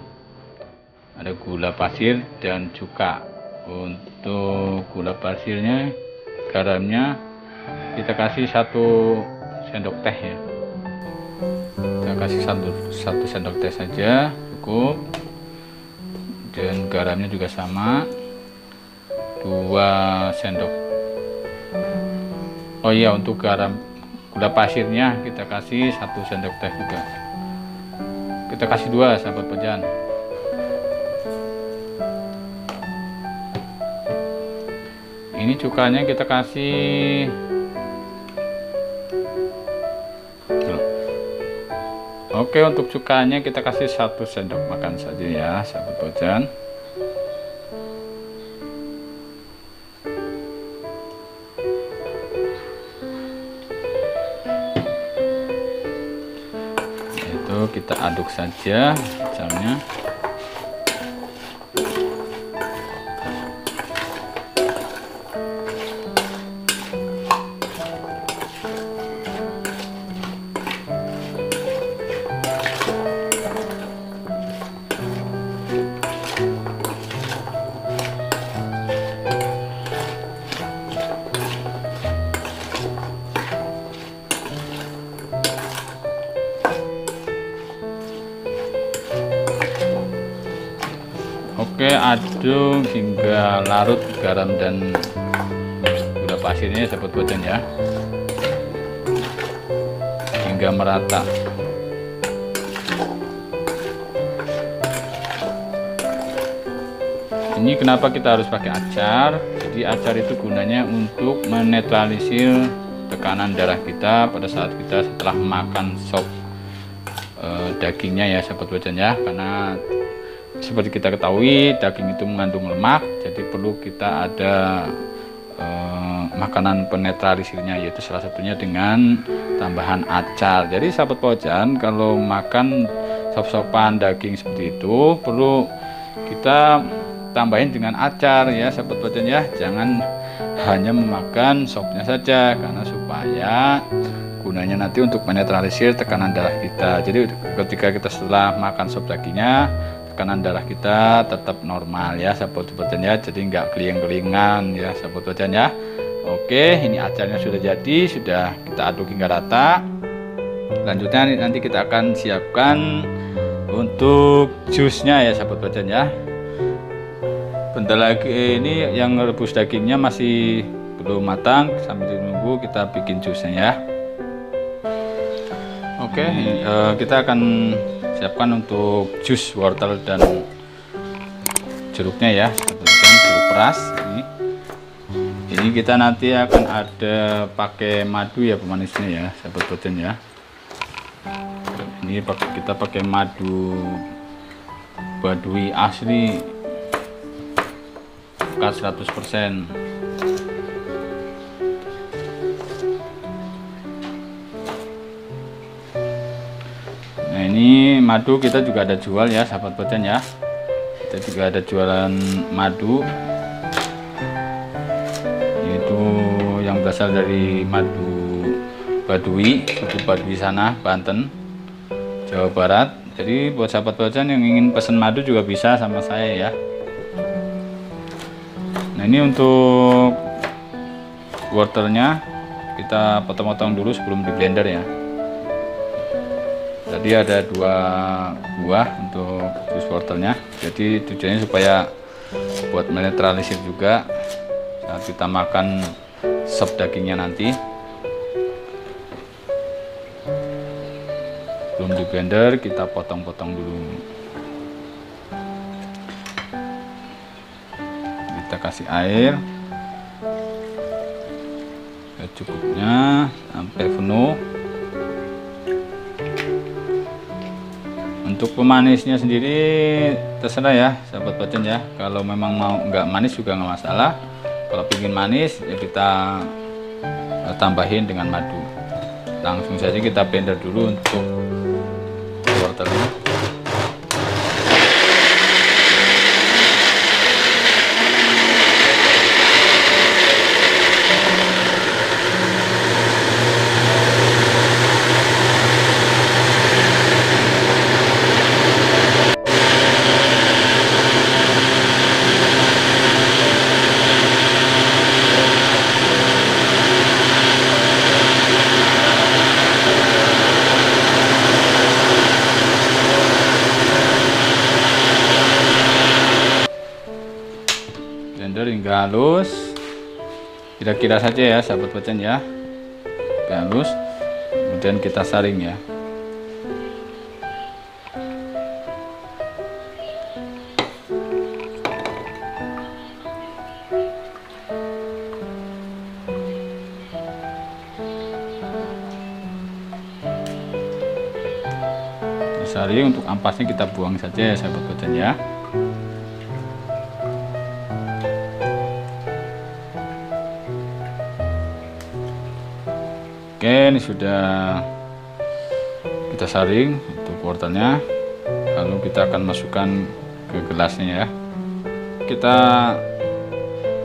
ada gula pasir dan cuka. Untuk gula pasirnya, garamnya kita kasih 1 sendok teh ya. Kita kasih 1 sendok teh saja cukup. Dan garamnya juga sama, 2 sendok. Oh iya, untuk garam gula pasirnya kita kasih 1 sendok teh juga. Kita kasih 2 sahabat pojan. Ini cukanya kita kasih, oke, untuk cukanya kita kasih 1 sendok makan saja ya sahabat pojan. Kita aduk saja acarnya. Oke, aduk hingga larut garam dan gula pasirnya sahabat pojan ya, hingga merata. Ini kenapa kita harus pakai acar? Jadi acar itu gunanya untuk menetralisir tekanan darah kita pada saat kita setelah makan sop dagingnya ya sahabat pojan ya. Karena seperti kita ketahui, daging itu mengandung lemak, jadi perlu kita ada makanan penetralisirnya, yaitu salah satunya dengan tambahan acar. Jadi sahabat pojan, kalau makan sop-sopan daging seperti itu perlu kita tambahin dengan acar ya sahabat pojan ya. Jangan hanya memakan sopnya saja, karena supaya gunanya nanti untuk menetralisir tekanan darah kita. Jadi ketika kita setelah makan sop dagingnya, tekanan darah kita tetap normal ya sahabat pojan ya, jadi nggak keling-kelingan ya sahabat pojan ya. Oke, ini acarnya sudah jadi, sudah kita aduk hingga rata. Selanjutnya nanti kita akan siapkan untuk jusnya ya sahabat pojan ya. Bentar lagi ini yang rebus dagingnya masih belum matang, sambil menunggu kita bikin jusnya ya. Oke, kita akan siapkan untuk jus wortel dan jeruknya ya, jeruk peras. Ini kita nanti akan ada pakai madu ya pemanisnya ya sahabat pojan ya. Ini kita pakai madu Baduy asli bekas 100%. Nah, ini madu kita juga ada jual ya sahabat pojan ya. Kita juga ada jualan madu, yaitu yang berasal dari madu Baduy, suku Baduy sana, Banten, Jawa Barat. Jadi buat sahabat Pojan yang ingin pesan madu juga bisa sama saya ya. Nah ini untuk wortelnya kita potong-potong dulu sebelum di blender ya. Tadi ada 2 buah untuk jus wortelnya. Jadi tujuannya supaya buat menetralisir juga saat kita makan sop dagingnya nanti. Belum di blender, kita potong-potong dulu. Kita kasih air secukupnya sampai penuh. Untuk pemanisnya sendiri terserah ya sahabat Pojan ya. Kalau memang mau nggak manis juga nggak masalah. Kalau ingin manis ya kita tambahin dengan madu. Langsung saja kita blender dulu untuk wortelnya. Blender hingga halus, kira-kira saja ya sahabat Pojan ya, hingga halus. Kemudian kita saring ya. Saring, untuk ampasnya kita buang saja ya sahabat Pojan ya. Oke, ini sudah kita saring untuk wortelnya. Lalu kita akan masukkan ke gelasnya ya. Kita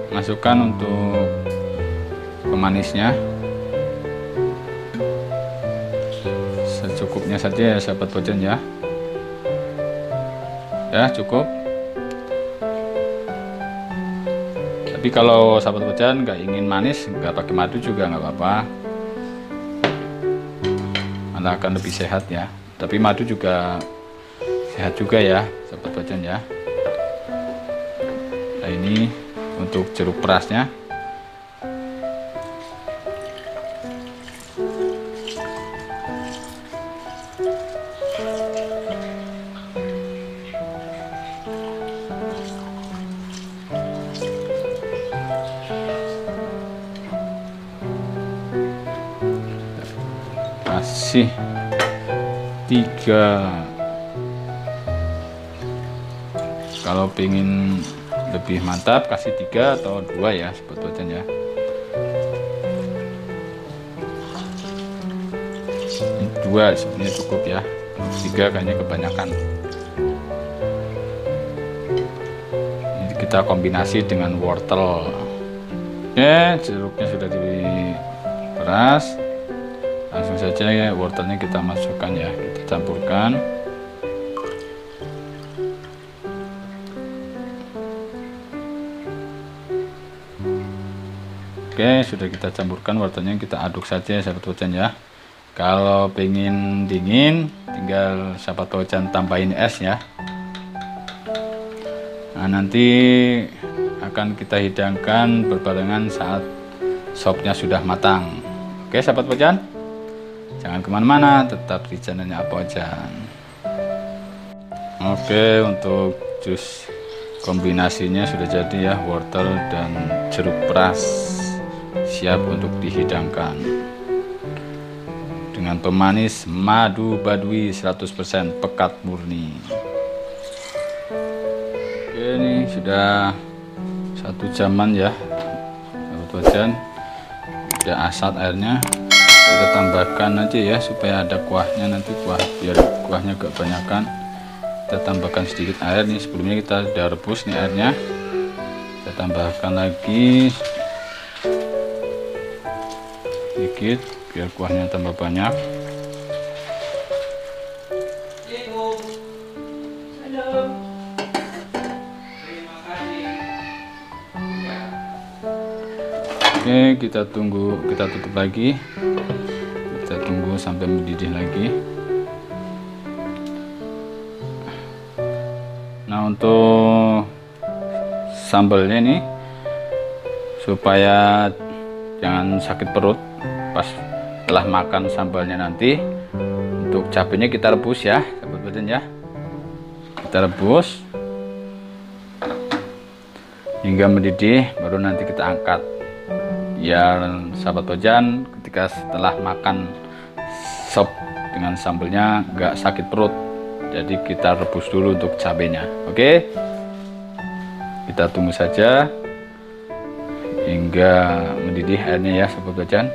masukkan untuk pemanisnya secukupnya saja ya sahabat Pojan ya. Ya cukup. Tapi kalau sahabat Pojan nggak ingin manis, nggak pakai madu juga nggak apa-apa, malah akan lebih sehat ya. Tapi madu juga sehat juga ya sahabat Pojan ya. Nah ini untuk jeruk perasnya. Kasih 3. Kalau pengen lebih mantap kasih 3 atau 2 ya sahabat Pojan ya. Ini 2 sebenarnya cukup ya, 3 kayaknya kebanyakan. Ini kita kombinasi dengan wortel. Oke, jeruknya sudah diperas. Langsung saja ya wortelnya kita masukkan ya, kita campurkan. Oke, sudah kita campurkan wortelnya, kita aduk saja sahabat Pojan ya. Kalau pengen dingin tinggal sahabat Pojan tambahin es ya. Nah nanti akan kita hidangkan berbarengan saat sopnya sudah matang. Oke sahabat Pojan, jangan kemana-mana, tetap di channelnya Pojan. Oke, untuk jus kombinasinya sudah jadi ya, wortel dan jeruk peras siap untuk dihidangkan dengan pemanis madu Baduy 100% pekat murni. Oke, ini sudah 1 jaman ya sahabat Pojan, udah asat airnya. Kita tambahkan aja ya supaya ada kuahnya nanti, biar kuahnya gak banyakan. Kita tambahkan sedikit air nih, sebelumnya kita udah rebus nih airnya. Kita tambahkan lagi sedikit biar kuahnya tambah banyak. Oke, kita tunggu, kita tutup lagi, kita tunggu sampai mendidih lagi. Nah, untuk sambalnya nih supaya jangan sakit perut pas setelah makan sambalnya nanti, untuk cabenya kita rebus ya sahabat Bojan ya, kita rebus hingga mendidih, baru nanti kita angkat biar sahabat Bojan ketika setelah makan sop dengan sambalnya nggak sakit perut. Jadi kita rebus dulu untuk cabenya. Oke, kita tunggu saja hingga mendidih airnya ya sahabat Bojan.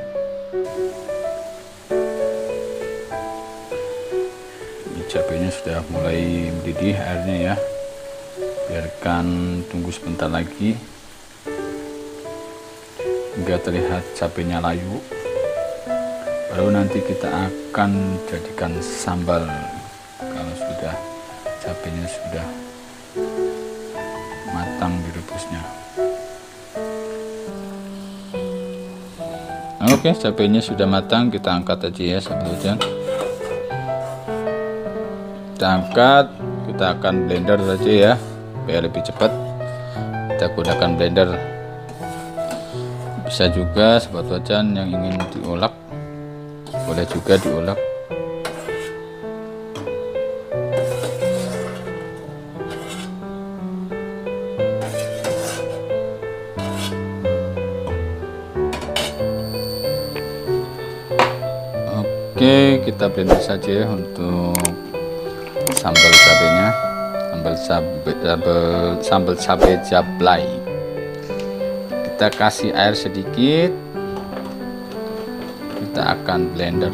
Ini cabenya sudah mulai mendidih airnya ya, biarkan tunggu sebentar lagi hingga terlihat cabenya layu, baru nanti kita akan jadikan sambal kalau sudah cabenya sudah matang direbusnya. Oke, cabenya sudah matang, kita angkat aja ya sahabat Bojan. Kita angkat, kita akan blender saja ya biar lebih cepat. Kita gunakan blender. Bisa juga sahabat Bojan yang ingin diulek, boleh juga diulek. Oke, kita blender saja untuk sambal cabenya, sambal cabai jablay. Kita kasih air sedikit, kita akan blender.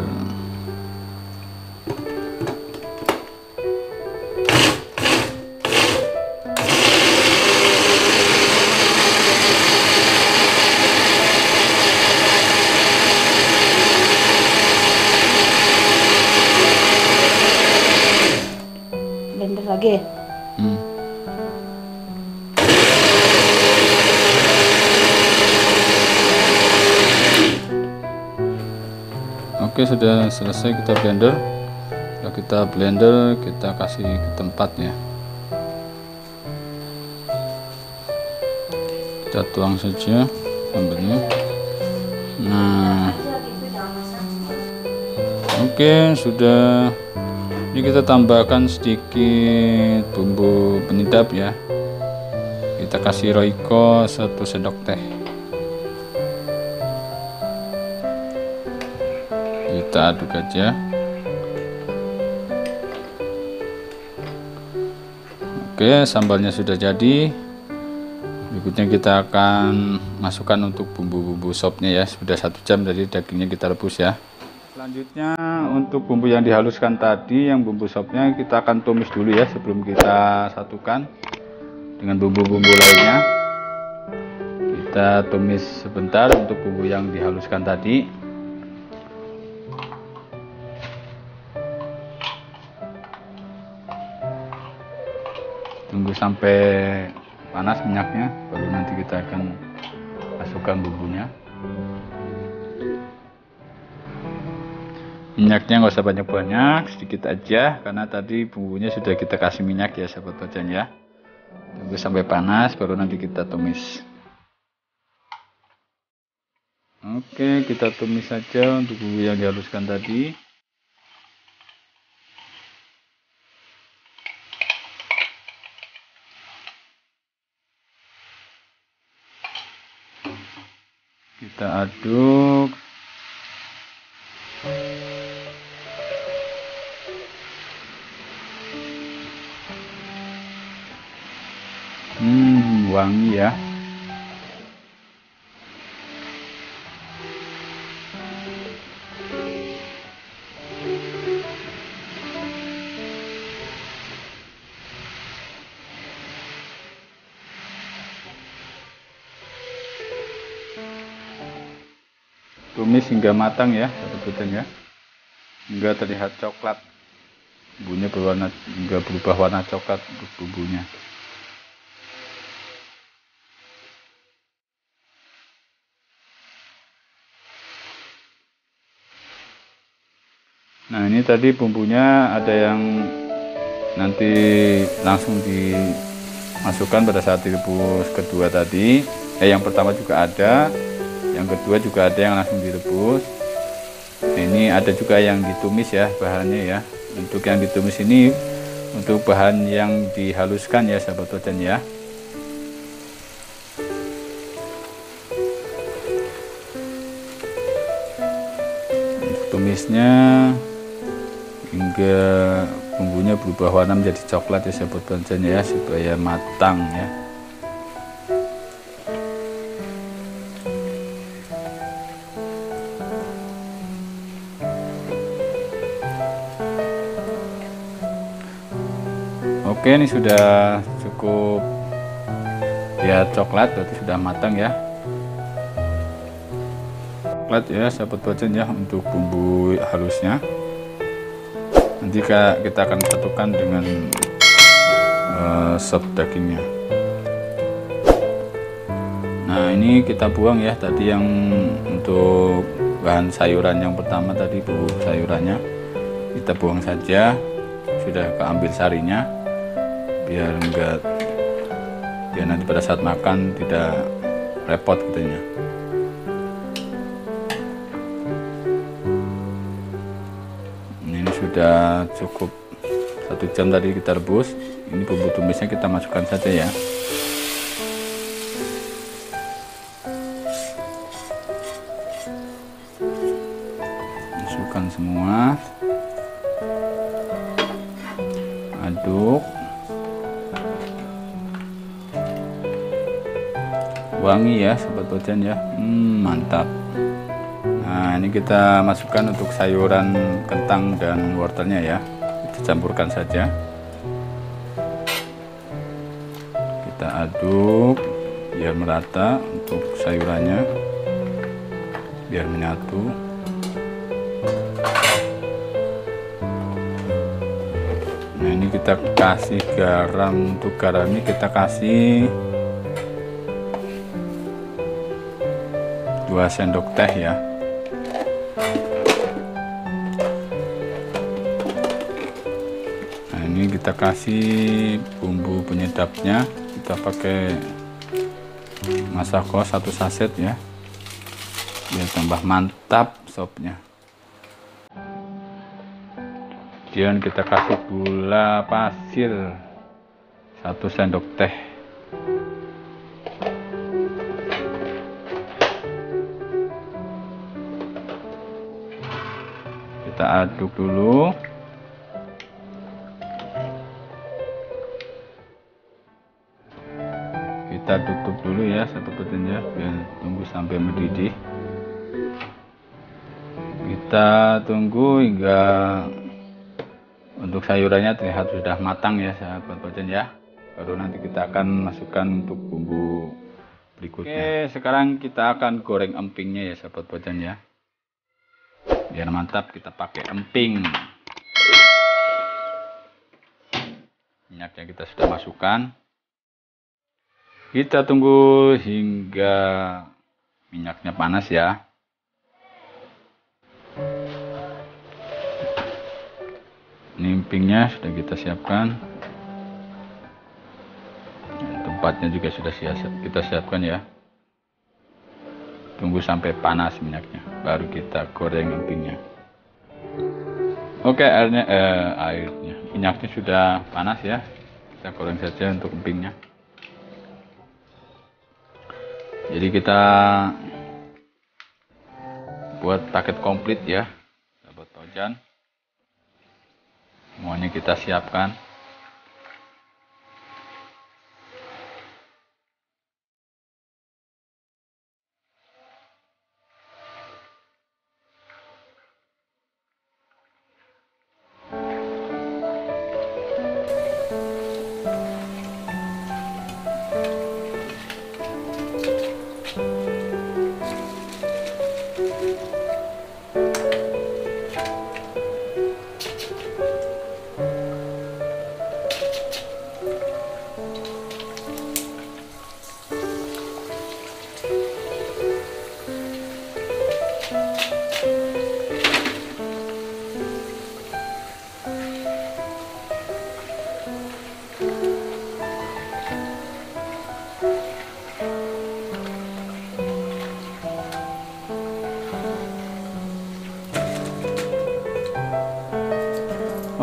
Blender lagi. Oke, sudah selesai kita blender. Setelah kita blender, kita kasih ke tempatnya. Kita tuang saja sambalnya. Nah, oke, sudah. Ini kita tambahkan sedikit bumbu penyedap ya. Kita kasih Royco 1 sendok teh. Kita aduk aja. Oke, sambalnya sudah jadi. Berikutnya kita akan masukkan untuk bumbu-bumbu sopnya ya. Sudah 1 jam dari dagingnya kita rebus ya. Selanjutnya untuk bumbu yang dihaluskan tadi, yang bumbu sopnya kita akan tumis dulu ya sebelum kita satukan dengan bumbu-bumbu lainnya. Kita tumis sebentar untuk bumbu yang dihaluskan tadi. Tunggu sampai panas minyaknya, baru nanti kita akan masukkan bumbunya. Minyaknya nggak usah banyak-banyak, sedikit aja, karena tadi bumbunya sudah kita kasih minyak ya sahabat Bojan ya. Tunggu sampai panas, baru nanti kita tumis. Oke, kita tumis saja untuk bumbu yang dihaluskan tadi. Kita aduk. Wangi ya. tumis hingga matang ya, sahabat ya, hingga terlihat coklat, bumbunya berwarna hingga berubah warna coklat untuk bumbunya. Nah ini tadi bumbunya ada yang nanti langsung dimasukkan pada saat direbus kedua tadi. Yang pertama juga ada, yang kedua juga ada yang langsung direbus. Ini ada juga yang ditumis ya bahannya ya. Untuk yang ditumis ini untuk bahan yang dihaluskan ya sahabat Ojan ya. Tumisnya hingga bumbunya berubah warna menjadi coklat ya sahabat Ojan ya, supaya matang ya. Oke, ini sudah cukup ya coklat, berarti sudah matang ya. Coklat ya sahabat Ojan ya untuk bumbu halusnya. Nanti kita akan satukan dengan sop dagingnya. Nah ini kita buang ya tadi yang untuk bahan sayuran yang pertama tadi, bumbu sayurannya kita buang saja, sudah keambil sarinya. Biar nanti pada saat makan tidak repot katanya. Ini sudah cukup 1 jam tadi kita rebus. Ini bumbu tumisnya kita masukkan saja ya. Masukkan semua, aduk. Wangi ya sahabat Ojan ya, mantap. Nah ini kita masukkan untuk sayuran kentang dan wortelnya ya, kita campurkan saja, kita aduk biar merata untuk sayurannya, biar menyatu. Nah ini kita kasih garam, untuk garamnya kita kasih 2 sendok teh ya. Nah ini kita kasih bumbu penyedapnya, kita pakai Masako 1 saset ya, biar tambah mantap sopnya. Kemudian kita kasih gula pasir 1 sendok teh. Kita aduk dulu. Kita tutup dulu ya sahabat Ojan ya, biar tunggu sampai mendidih. Kita tunggu hingga untuk sayurannya terlihat sudah matang ya sahabat Ojan ya. Baru nanti kita akan masukkan untuk bumbu berikutnya. Oke, sekarang kita akan goreng empingnya ya sahabat Ojan ya. Biar mantap kita pakai emping. Minyaknya kita sudah masukkan. Kita tunggu hingga minyaknya panas ya. Ini empingnya sudah kita siapkan. Tempatnya juga sudah kita siapkan ya. Tunggu sampai panas minyaknya, baru kita goreng empingnya. Oke, airnya minyaknya sudah panas ya, kita goreng saja untuk empingnya. Jadi kita buat paket komplit ya sahabat Ojan, semuanya kita siapkan.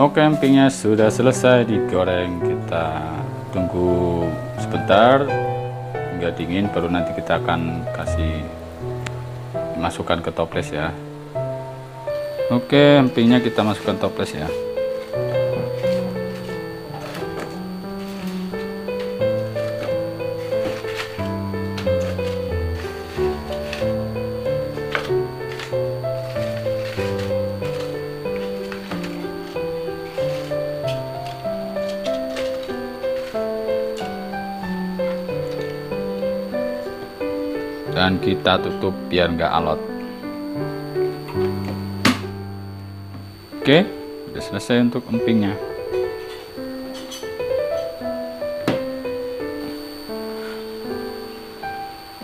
Oke, empingnya sudah selesai digoreng. Kita tunggu sebentar hingga dingin, baru nanti kita akan kasih masukkan ke toples ya. Oke, empingnya kita masukkan toples ya. Dan kita tutup biar nggak alot. Oke, udah selesai untuk empingnya.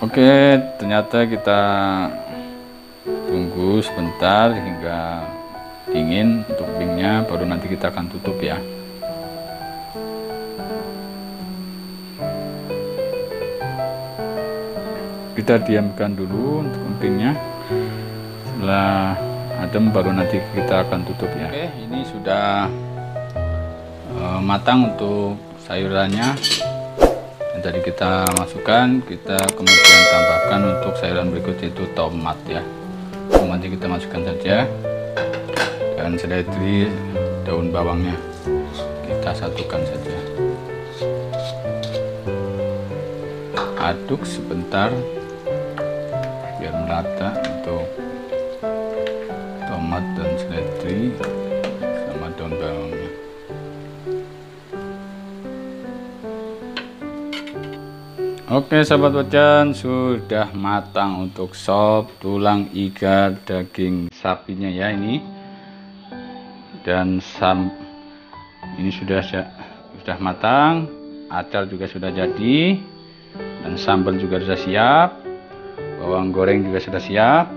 Oke, ternyata kita tunggu sebentar hingga dingin untuk empingnya, baru nanti kita akan tutup ya. Kita diamkan dulu untuk empingnya. Setelah adem baru nanti kita akan tutup ya. Oke, ini sudah matang untuk sayurannya. Dan tadi kita masukkan, kita kemudian tambahkan untuk sayuran berikut yaitu tomat ya. Nanti kita masukkan saja. Dan seledri, daun bawangnya kita satukan saja. Aduk sebentar biar merata untuk tomat dan seledri sama daun bawangnya. Oke sahabat wajan, sudah matang untuk sop tulang iga daging sapinya ya ini. Dan ini sudah matang, acar juga sudah jadi, dan sambal juga sudah siap. Bawang goreng juga sudah siap,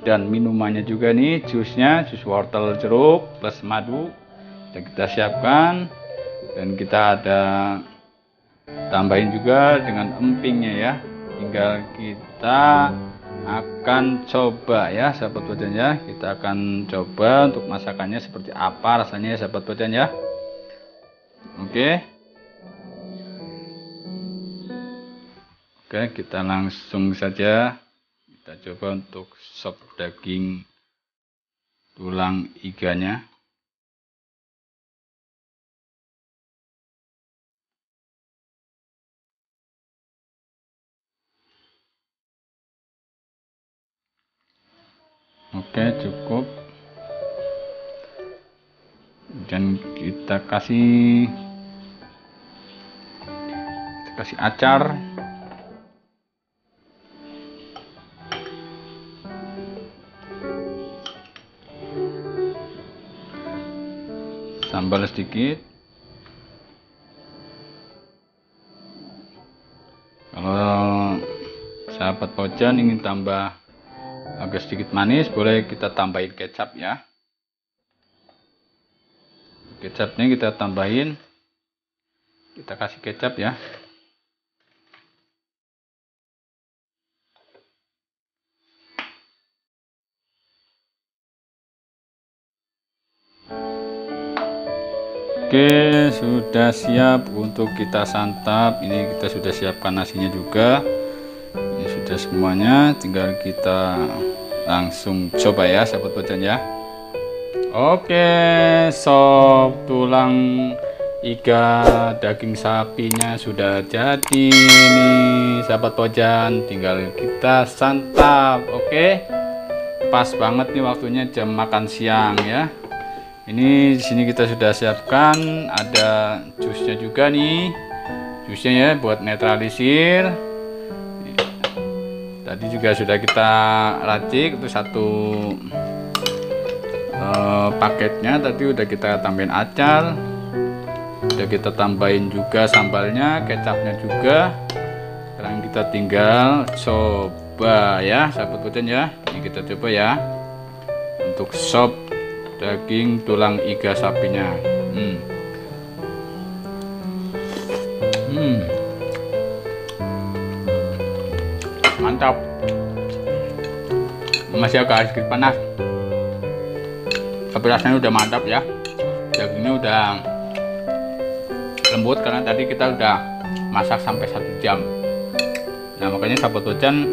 dan minumannya juga nih, jusnya, jus wortel jeruk plus madu sudah kita siapkan. Dan kita ada tambahin juga dengan empingnya ya. Tinggal kita akan coba ya sahabat wajan ya. Kita akan coba untuk masakannya seperti apa rasanya ya sahabat wajan ya. Oke, kita langsung saja kita coba untuk sop daging tulang iganya. Oke, cukup. Dan kita kasih acar. Sambal sedikit. Kalau sahabat wajan ingin tambah agak sedikit manis, boleh kita tambahin kecap ya. Kecapnya kita tambahin, kita kasih kecap ya. Oke, sudah siap untuk kita santap. Ini kita sudah siapkan nasinya juga. Ini sudah semuanya, tinggal kita langsung coba ya sahabat wajan ya. Oke, sop tulang iga daging sapinya sudah jadi nih sahabat wajan, tinggal kita santap. Oke, pas banget nih waktunya jam makan siang ya. Ini di sini kita sudah siapkan, ada jusnya juga nih, jusnya ya buat netralisir. Tadi juga sudah kita racik itu satu paketnya, tadi udah kita tambahin acar, udah kita tambahin juga sambalnya, kecapnya juga. Sekarang kita tinggal coba ya sahabat wajan ya. Ini kita coba ya untuk sop daging tulang iga sapinya. Mantap, masih agak sedikit panas tapi rasanya udah mantap ya. dagingnya udah lembut karena tadi kita udah masak sampai 1 jam. Nah makanya sahabat Ojan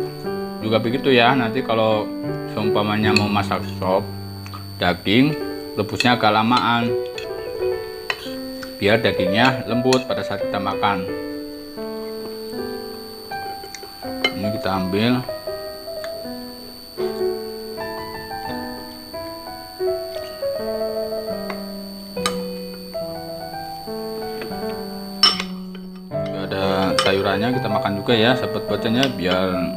juga begitu ya, nanti kalau seumpamanya mau masak sop daging, rebusnya agak lamaan biar dagingnya lembut pada saat kita makan. Ini kita ambil. Ada sayurannya kita makan juga ya sahabat bacanya, biar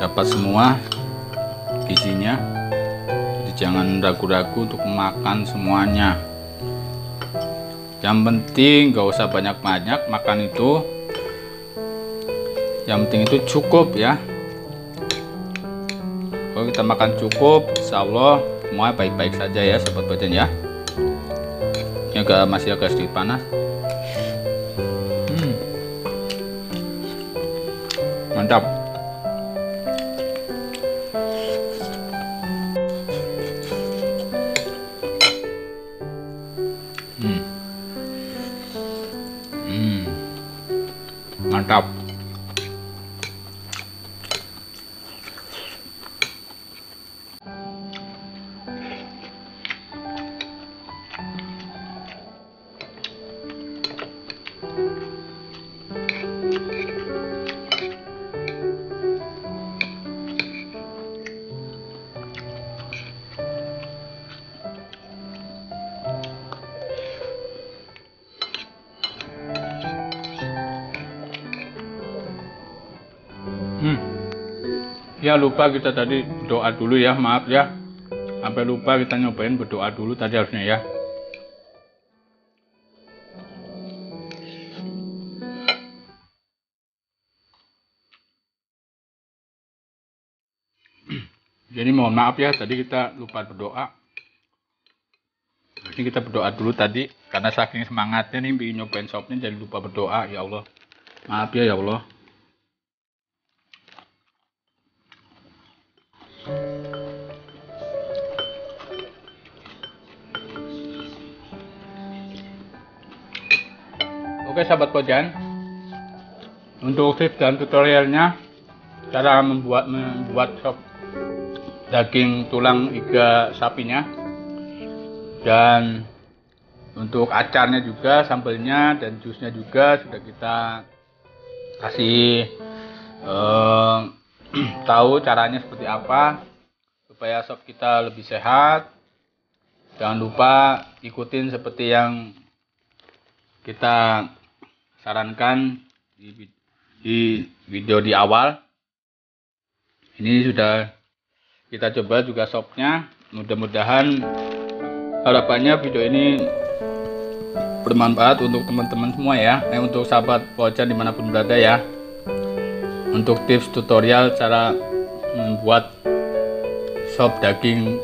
dapat semua gizinya. Jadi jangan ragu-ragu untuk makan semuanya. Yang penting gak usah banyak-banyak makan itu, yang penting itu cukup ya. Kalau kita makan cukup, insya Allah semua baik-baik saja ya sahabat bacanya ya. Ini masih agak sedikit panas. Mantap. Mantap. Ya lupa kita tadi doa dulu ya, maaf ya. Sampai lupa kita nyobain berdoa dulu tadi harusnya ya. Jadi mohon maaf ya, tadi kita lupa berdoa. Ini kita berdoa dulu tadi, karena saking semangatnya nih bikin nyobain sopnya jadi lupa berdoa. Ya Allah, maaf ya Allah. Oke sahabat Pojan, untuk tips dan tutorialnya cara membuat sop daging tulang iga sapinya, dan untuk acarnya juga, sambelnya dan jusnya juga sudah kita kasih tahu caranya seperti apa supaya sop kita lebih sehat. Jangan lupa ikutin seperti yang kita sarankan di video di awal. Ini sudah kita coba juga sopnya. Mudah-mudahan harapannya video ini bermanfaat untuk teman-teman semua ya. Untuk sahabat Pojan dimanapun berada ya. Untuk tips tutorial cara membuat sop daging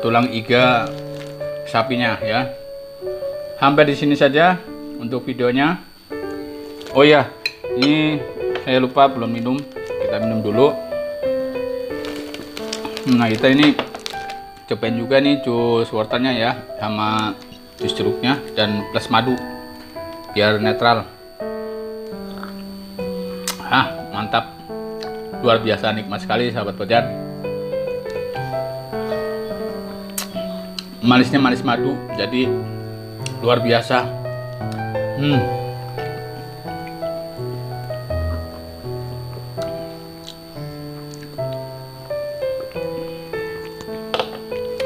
tulang iga sapinya ya. Sampai di sini saja untuk videonya. Oh ya, ini saya lupa belum minum. Kita minum dulu. Nah kita ini cobain juga nih jus wortelnya ya, sama jus jeruknya dan plus madu biar netral. Mantap, luar biasa nikmat sekali sahabat Pojan. Manisnya manis madu, jadi luar biasa.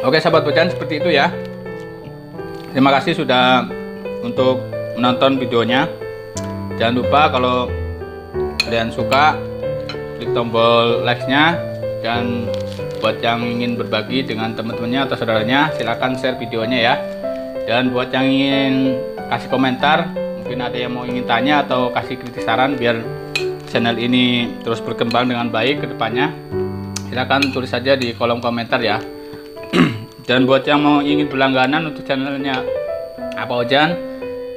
Oke sahabat Pojan, seperti itu ya. Terima kasih sudah untuk menonton videonya. Jangan lupa kalau kalian suka klik tombol like-nya, dan buat yang ingin berbagi dengan teman-temannya atau saudaranya silahkan share videonya ya. Dan buat yang ingin kasih komentar, mungkin ada yang mau ingin tanya atau kasih kritik saran biar channel ini terus berkembang dengan baik ke depannya, silahkan tulis saja di kolom komentar ya. Dan buat yang mau ingin berlangganan untuk channelnya Apa Ojan,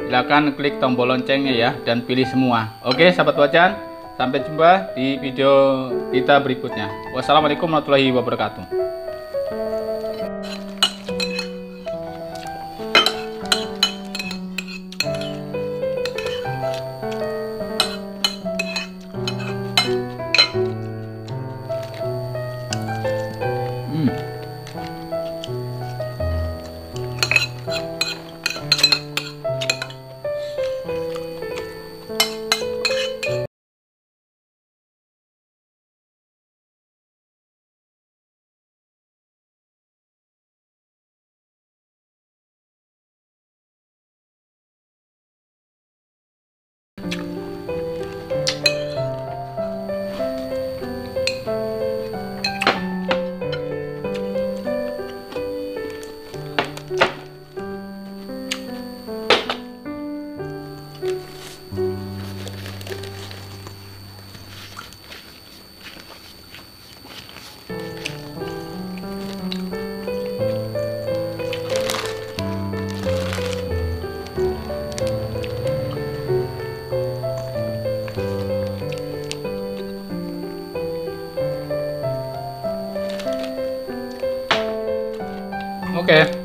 silahkan klik tombol loncengnya ya dan pilih semua. Oke sahabat Pojan, sampai jumpa di video kita berikutnya. Wassalamualaikum warahmatullahi wabarakatuh. Oke.